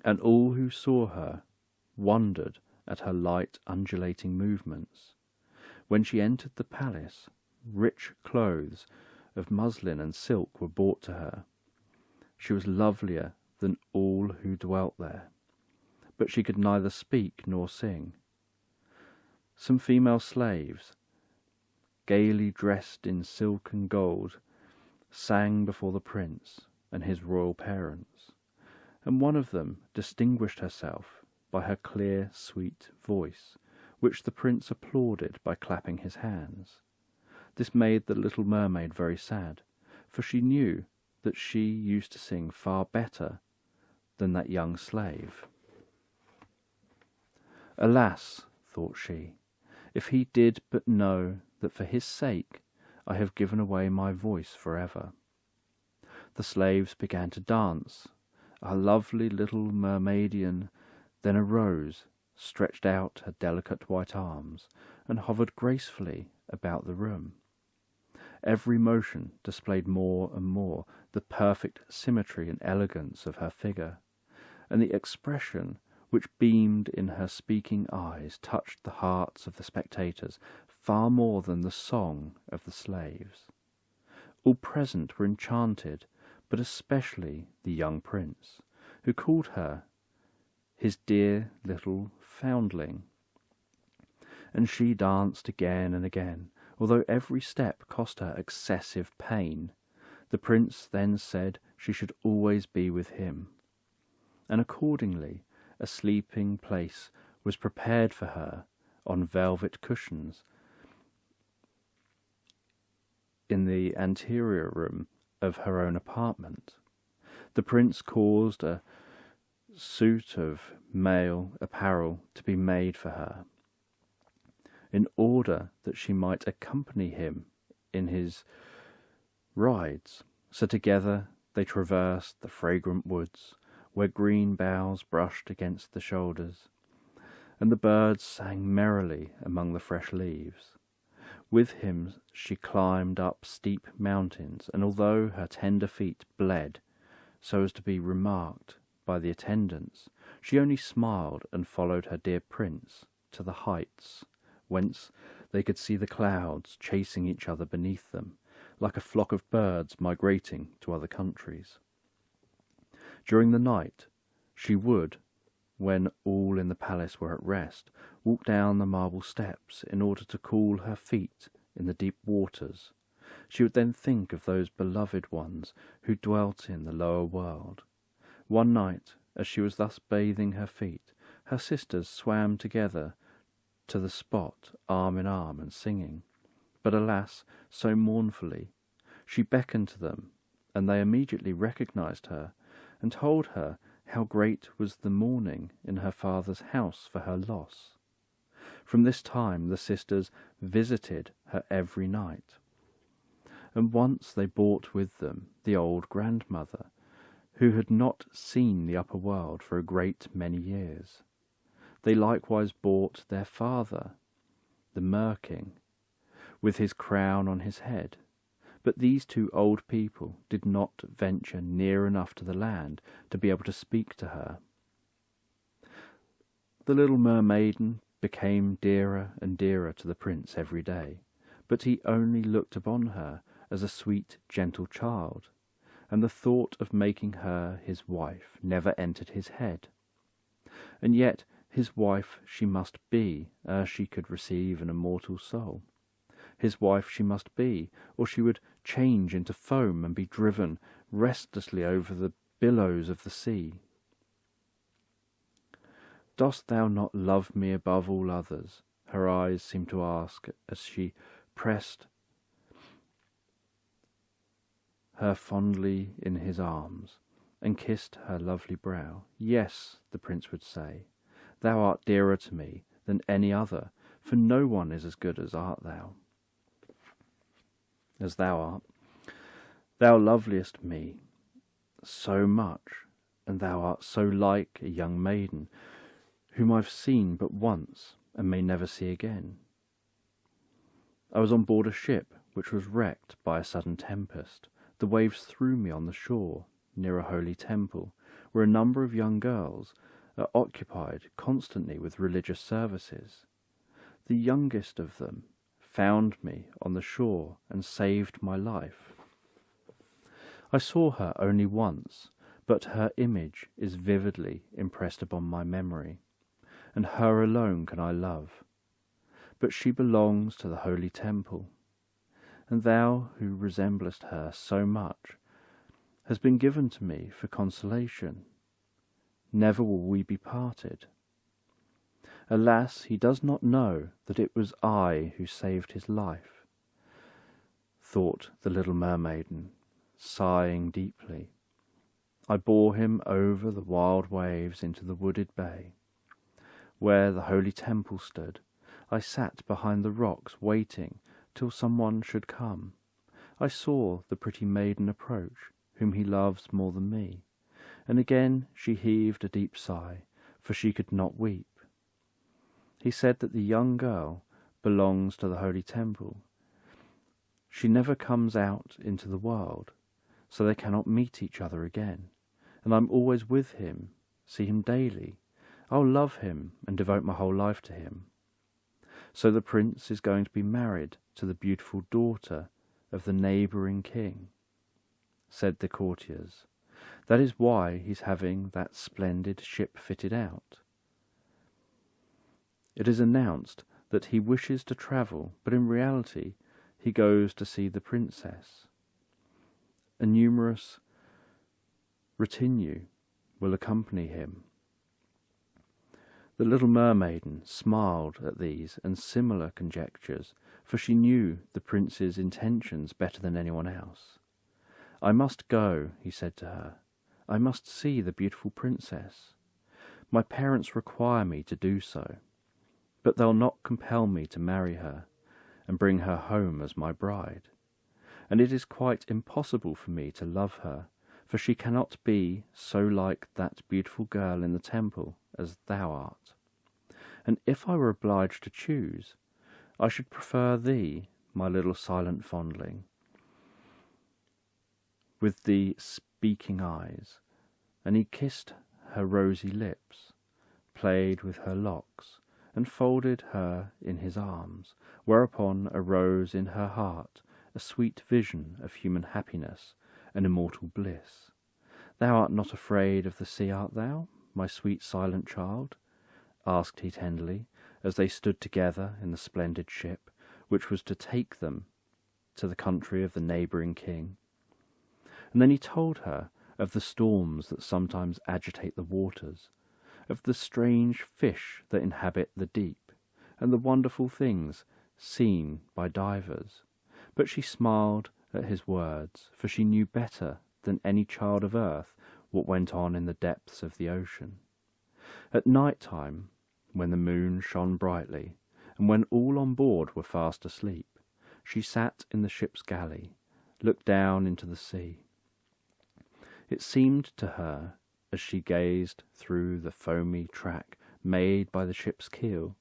and all who saw her wondered at her light undulating movements. When she entered the palace, rich clothes of muslin and silk were brought to her. She was lovelier than all who dwelt there, but she could neither speak nor sing. Some female slaves, gaily dressed in silk and gold, sang before the prince and his royal parents, and one of them distinguished herself by her clear, sweet voice, which the prince applauded by clapping his hands. This made the little mermaid very sad, for she knew that she used to sing far better than that young slave. Alas, thought she, if he did but know that for his sake I have given away my voice forever. The slaves began to dance. Our lovely little mermaidian then arose, stretched out her delicate white arms, and hovered gracefully about the room. Every motion displayed more and more the perfect symmetry and elegance of her figure, and the expression which beamed in her speaking eyes touched the hearts of the spectators far more than the song of the slaves. All present were enchanted, but especially the young prince, who called her his dear little foundling. And she danced again and again, although every step cost her excessive pain. The prince then said she should always be with him, and accordingly a sleeping place was prepared for her on velvet cushions in the anterior room of her own apartment. The prince caused a suit of male apparel to be made for her, in order that she might accompany him in his rides. So together they traversed the fragrant woods, where green boughs brushed against the shoulders, and the birds sang merrily among the fresh leaves. With him she climbed up steep mountains, and although her tender feet bled so as to be remarked by the attendants, she only smiled and followed her dear prince to the heights, whence they could see the clouds chasing each other beneath them, like a flock of birds migrating to other countries. During the night she would, when all in the palace were at rest, walk down the marble steps in order to cool her feet in the deep waters. She would then think of those beloved ones who dwelt in the lower world. One night, as she was thus bathing her feet, her sisters swam together to the spot, arm in arm and singing, but alas, so mournfully. She beckoned to them, and they immediately recognized her, and told her how great was the mourning in her father's house for her loss. From this time the sisters visited her every night, and once they brought with them the old grandmother, who had not seen the upper world for a great many years. They likewise brought their father, the Mer-King, with his crown on his head, but these two old people did not venture near enough to the land to be able to speak to her. The little mermaiden became dearer and dearer to the prince every day, but he only looked upon her as a sweet, gentle child, and the thought of making her his wife never entered his head. And yet his wife she must be, ere she could receive an immortal soul. His wife she must be, or she would change into foam and be driven restlessly over the billows of the sea. Dost thou not love me above all others? Her eyes seemed to ask as she pressed her fondly in his arms and kissed her lovely brow. Yes, the prince would say, thou art dearer to me than any other, for no one is as good as thou art. Thou loveliest me so much, and thou art so like a young maiden whom I've seen but once and may never see again. I was on board a ship which was wrecked by a sudden tempest. The waves threw me on the shore near a holy temple, where a number of young girls are occupied constantly with religious services. The youngest of them found me on the shore and saved my life. I saw her only once, but her image is vividly impressed upon my memory, and her alone can I love. But she belongs to the holy temple, and thou, who resemblest her so much, has been given to me for consolation. Never will we be parted. Alas, he does not know that it was I who saved his life, thought the little mermaiden, sighing deeply. I bore him over the wild waves into the wooded bay, where the holy temple stood. I sat behind the rocks waiting till someone should come. I saw the pretty maiden approach, whom he loves more than me, and again she heaved a deep sigh, for she could not weep. He said that the young girl belongs to the holy temple. She never comes out into the world, so they cannot meet each other again, and I'm always with him, see him daily. I'll love him and devote my whole life to him. So the prince is going to be married to the beautiful daughter of the neighbouring king, said the courtiers, That is why he's having that splendid ship fitted out. It is announced that he wishes to travel, but in reality he goes to see the princess. A numerous retinue will accompany him. The little mermaiden smiled at these and similar conjectures, for she knew the prince's intentions better than anyone else. "I must go," he said to her. "I must see the beautiful princess. My parents require me to do so, but they'll not compel me to marry her and bring her home as my bride. And it is quite impossible for me to love her, for she cannot be so like that beautiful girl in the temple as thou art. And if I were obliged to choose, I should prefer thee, my little silent fondling, with the speaking eyes." And he kissed her rosy lips, played with her locks, and folded her in his arms, whereupon arose in her heart a sweet vision of human happiness and immortal bliss. "Thou art not afraid of the sea, art thou, my sweet silent child?" asked he tenderly, as they stood together in the splendid ship, which was to take them to the country of the neighbouring king. And then he told her of the storms that sometimes agitate the waters, of the strange fish that inhabit the deep, and the wonderful things seen by divers. But she smiled at his words, for she knew better than any child of earth what went on in the depths of the ocean. At night time, when the moon shone brightly, and when all on board were fast asleep, she sat in the ship's galley, looked down into the sea. It seemed to her, as she gazed through the foamy track made by the ship's keel,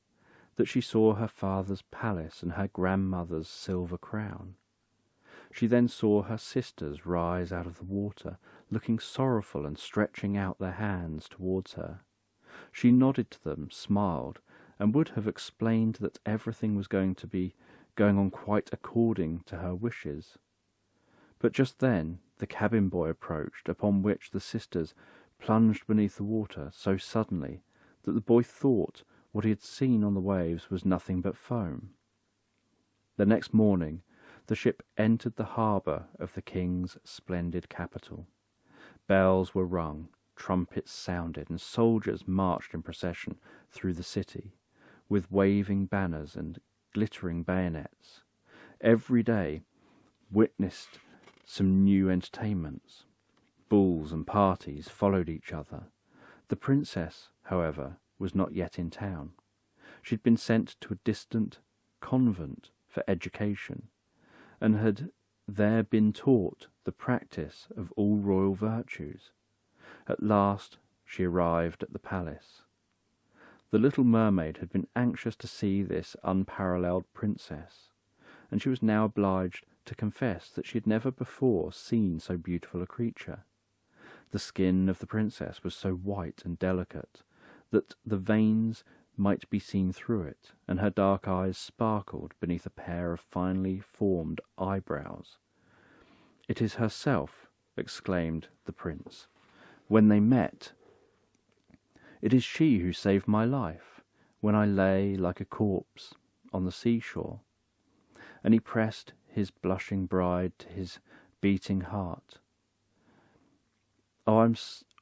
that she saw her father's palace and her grandmother's silver crown. She then saw her sisters rise out of the water, looking sorrowful and stretching out their hands towards her. She nodded to them, smiled, and would have explained that everything was going on quite according to her wishes. But just then the cabin boy approached, upon which the sisters plunged beneath the water so suddenly that the boy thought what he had seen on the waves was nothing but foam. The next morning the ship entered the harbour of the king's splendid capital. Bells were rung, trumpets sounded, and soldiers marched in procession through the city, with waving banners and glittering bayonets. Every day witnessed some new entertainments. Balls and parties followed each other. The princess, however, was not yet in town. She had been sent to a distant convent for education, and had there been taught the practice of all royal virtues. At last she arrived at the palace. The little mermaid had been anxious to see this unparalleled princess, and she was now obliged to confess that she had never before seen so beautiful a creature. The skin of the princess was so white and delicate that the veins might be seen through it, and her dark eyes sparkled beneath a pair of finely formed eyebrows. "It is herself," exclaimed the prince, when they met. "It is she who saved my life, when I lay like a corpse on the seashore." And he pressed his blushing bride to his beating heart. "Oh, I'm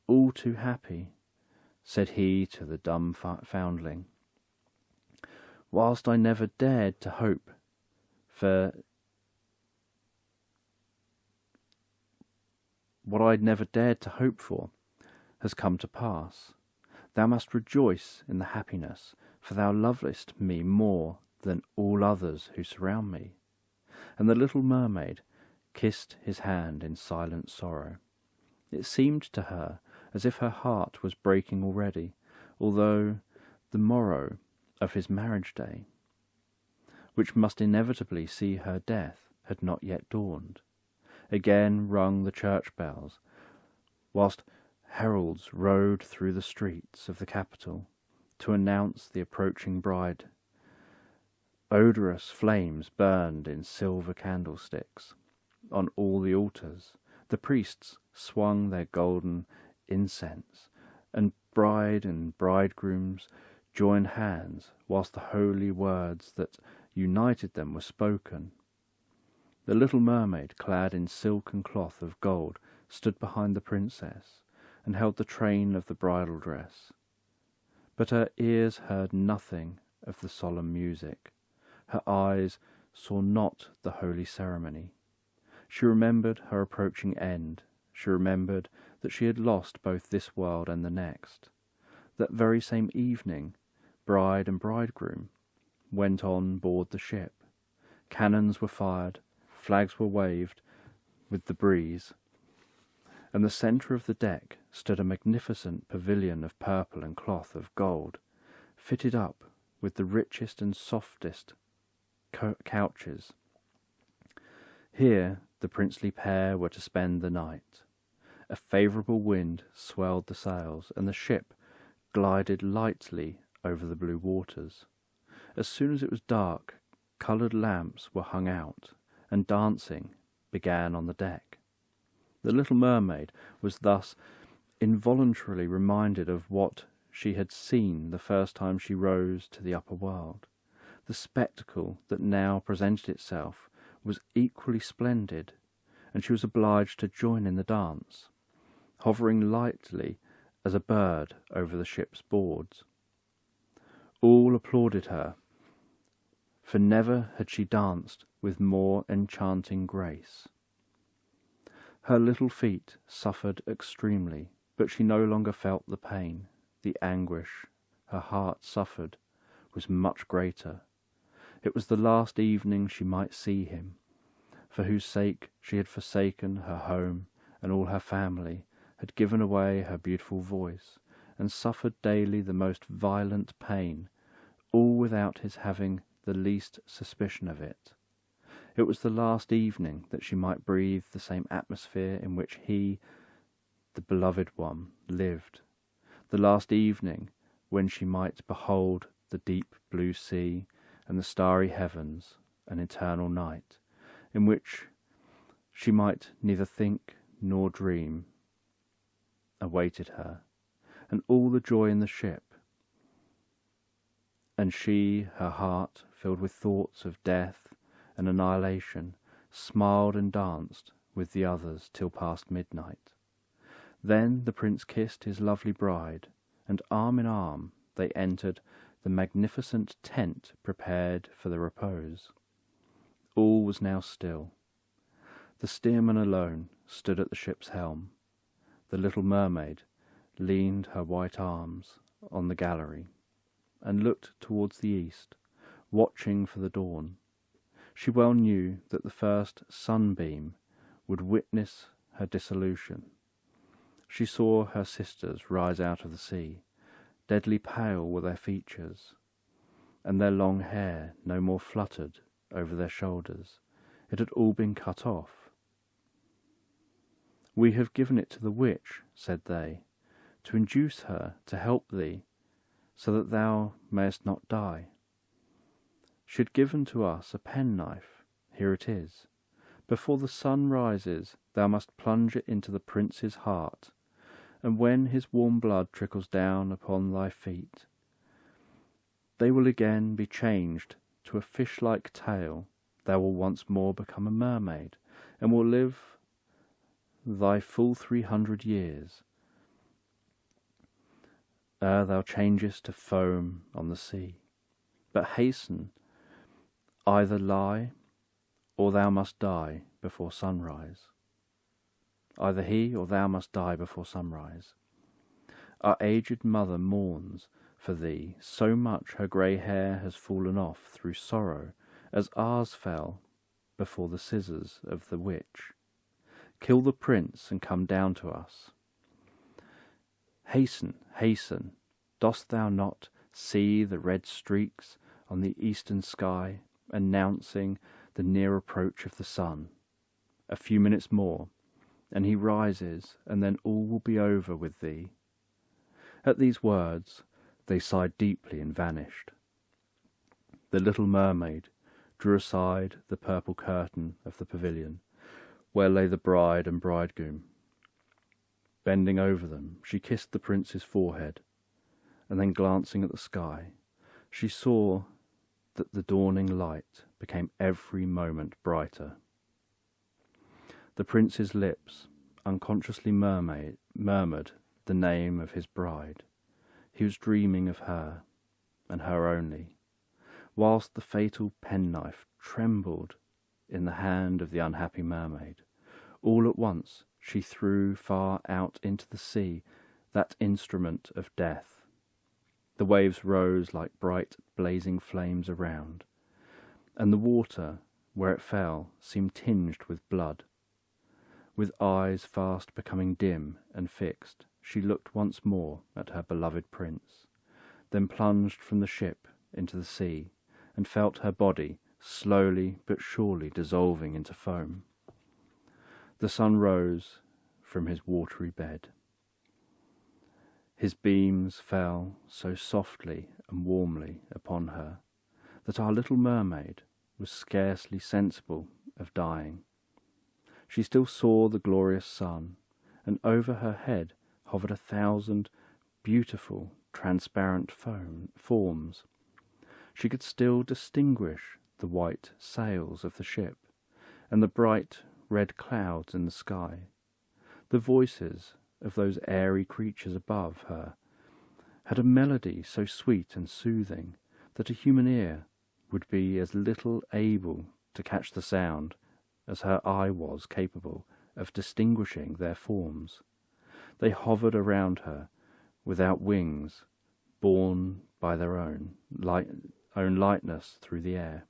all too happy," said he to the dumb foundling, "whilst I never dared to hope for what I'd never dared to hope for has come to pass. Thou must rejoice in the happiness, for thou lovest me more than all others who surround me." And the little mermaid kissed his hand in silent sorrow. It seemed to her as if her heart was breaking already, although the morrow of his marriage day, which must inevitably see her death, had not yet dawned. Again rung the church bells, whilst heralds rode through the streets of the capital to announce the approaching bride. Odorous flames burned in silver candlesticks on all the altars. The priests swung their golden incense, and bride and bridegrooms joined hands whilst the holy words that united them were spoken. The little mermaid, clad in silk and cloth of gold, stood behind the princess and held the train of the bridal dress. But her ears heard nothing of the solemn music. Her eyes saw not the holy ceremony. She remembered her approaching end. She remembered that she had lost both this world and the next. That very same evening, bride and bridegroom went on board the ship. Cannons were fired, flags were waved with the breeze. In the centre of the deck stood a magnificent pavilion of purple and cloth of gold, fitted up with the richest and softest couches. Here the princely pair were to spend the night. A favourable wind swelled the sails, and the ship glided lightly over the blue waters. As soon as it was dark, coloured lamps were hung out, and dancing began on the deck. The little mermaid was thus involuntarily reminded of what she had seen the first time she rose to the upper world. The spectacle that now presented itself was equally splendid, and she was obliged to join in the dance, hovering lightly as a bird over the ship's boards. All applauded her, for never had she danced with more enchanting grace. Her little feet suffered extremely, but she no longer felt the pain. The anguish her heart suffered was much greater. It was the last evening she might see him, for whose sake she had forsaken her home and all her family, had given away her beautiful voice, and suffered daily the most violent pain, all without his having the least suspicion of it. It was the last evening that she might breathe the same atmosphere in which he, the beloved one, lived, the last evening when she might behold the deep blue sea and the starry heavens, an eternal night, in which she might neither think nor dream, awaited her, and all the joy in the ship. And she, her heart filled with thoughts of death and annihilation, smiled and danced with the others till past midnight. Then the prince kissed his lovely bride, and arm in arm they entered the magnificent tent prepared for the repose. All was now still. The steersman alone stood at the ship's helm. The little mermaid leaned her white arms on the gallery, and looked towards the east, watching for the dawn. She well knew that the first sunbeam would witness her dissolution. She saw her sisters rise out of the sea. Deadly pale were their features, and their long hair no more fluttered over their shoulders. It had all been cut off. "We have given it to the witch," said they, "to induce her to help thee, so that thou mayest not die. She had given to us a penknife. Here it is. Before the sun rises, thou must plunge it into the prince's heart, and when his warm blood trickles down upon thy feet, they will again be changed to a fish-like tail. Thou will once more become a mermaid, and will live thy full 300 years, ere thou changest to foam on the sea. But hasten, either lie, or thou must die before sunrise. Either he or thou must die before sunrise. Our aged mother mourns for thee, so much her grey hair has fallen off through sorrow, as ours fell before the scissors of the witch. Kill the prince and come down to us. Hasten, hasten, dost thou not see the red streaks on the eastern sky, announcing the near approach of the sun? A few minutes more, and he rises, and then all will be over with thee." At these words they sighed deeply and vanished. The little mermaid drew aside the purple curtain of the pavilion, where lay the bride and bridegroom, Bending over them, she kissed the prince's forehead, and then glancing at the sky, she saw that the dawning light became every moment brighter. The prince's lips unconsciously murmured the name of his bride. He was dreaming of her, and her only, whilst the fatal penknife trembled in the hand of the unhappy mermaid. All at once she threw far out into the sea that instrument of death. The waves rose like bright blazing flames around, and the water, where it fell, seemed tinged with blood. With eyes fast becoming dim and fixed, she looked once more at her beloved prince, then plunged from the ship into the sea, and felt her body slowly but surely dissolving into foam. The sun rose from his watery bed. His beams fell so softly and warmly upon her that our little mermaid was scarcely sensible of dying. She still saw the glorious sun, and over her head hovered 1,000 beautiful, transparent forms. She could still distinguish the white sails of the ship, and the bright red clouds in the sky. The voices of those airy creatures above her had a melody so sweet and soothing that a human ear would be as little able to catch the sound as her eye was capable of distinguishing their forms. They hovered around her without wings, borne by their own lightness through the air.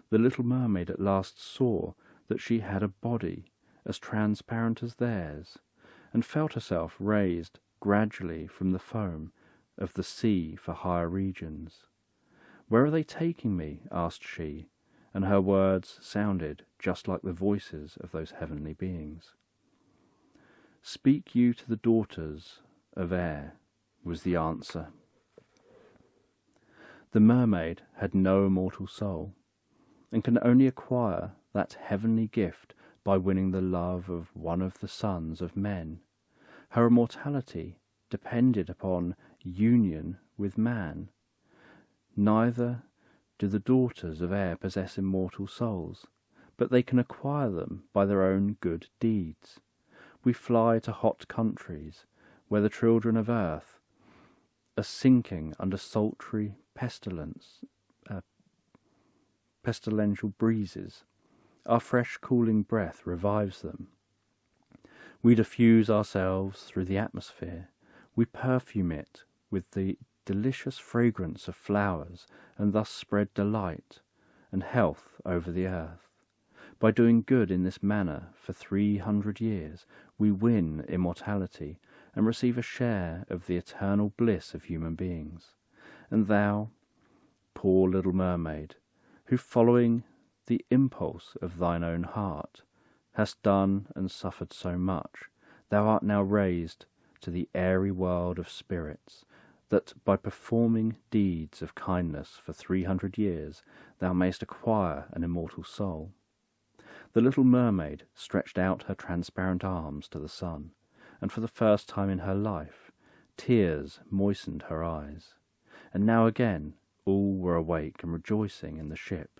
The little mermaid at last saw that she had a body as transparent as theirs, and felt herself raised gradually from the foam of the sea for higher regions. "Where are they taking me?" asked she, and her words sounded just like the voices of those heavenly beings. "Speak you to the daughters of air," was the answer. The mermaid had no immortal soul, and can only acquire that heavenly gift by winning the love of one of the sons of men. Her immortality depended upon union with man. Neither do the daughters of air possess immortal souls, but they can acquire them by their own good deeds. We fly to hot countries, where the children of earth are sinking under sultry pestilential breezes. Our fresh cooling breath revives them. We diffuse ourselves through the atmosphere. We perfume it with the delicious fragrance of flowers, and thus spread delight and health over the earth. By doing good in this manner for 300 years, we win immortality and receive a share of the eternal bliss of human beings. And thou, poor little mermaid, who, following the impulse of thine own heart, hast done and suffered so much, thou art now raised to the airy world of spirits, that by performing deeds of kindness for 300 years thou mayst acquire an immortal soul. The little mermaid stretched out her transparent arms to the sun, and for the first time in her life tears moistened her eyes. And now again all were awake and rejoicing in the ship.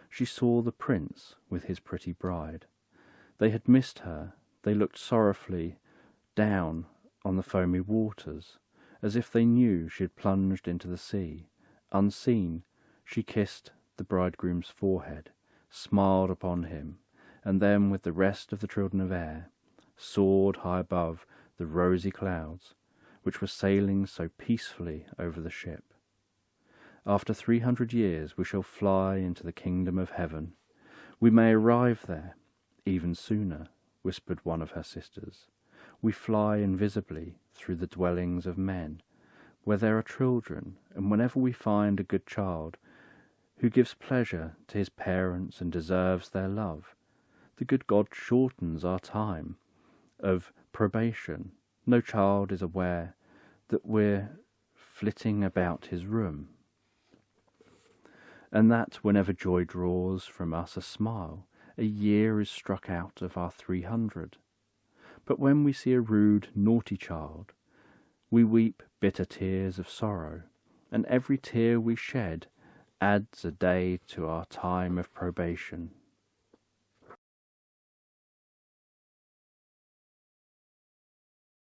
She saw the prince with his pretty bride. They had missed her. They looked sorrowfully down on the foamy waters, as if they knew she had plunged into the sea. Unseen, she kissed the bridegroom's forehead, smiled upon him, and then, with the rest of the children of air, soared high above the rosy clouds, which were sailing so peacefully over the ship. After 300 years we shall fly into the kingdom of heaven. We may arrive there even sooner, whispered one of her sisters. We fly invisibly through the dwellings of men, where there are children, and whenever we find a good child who gives pleasure to his parents and deserves their love, the good God shortens our time of probation. No child is aware that we're flitting about his room, and that whenever joy draws from us a smile, a year is struck out of our 300. But when we see a rude, naughty child, we weep bitter tears of sorrow, and every tear we shed adds a day to our time of probation.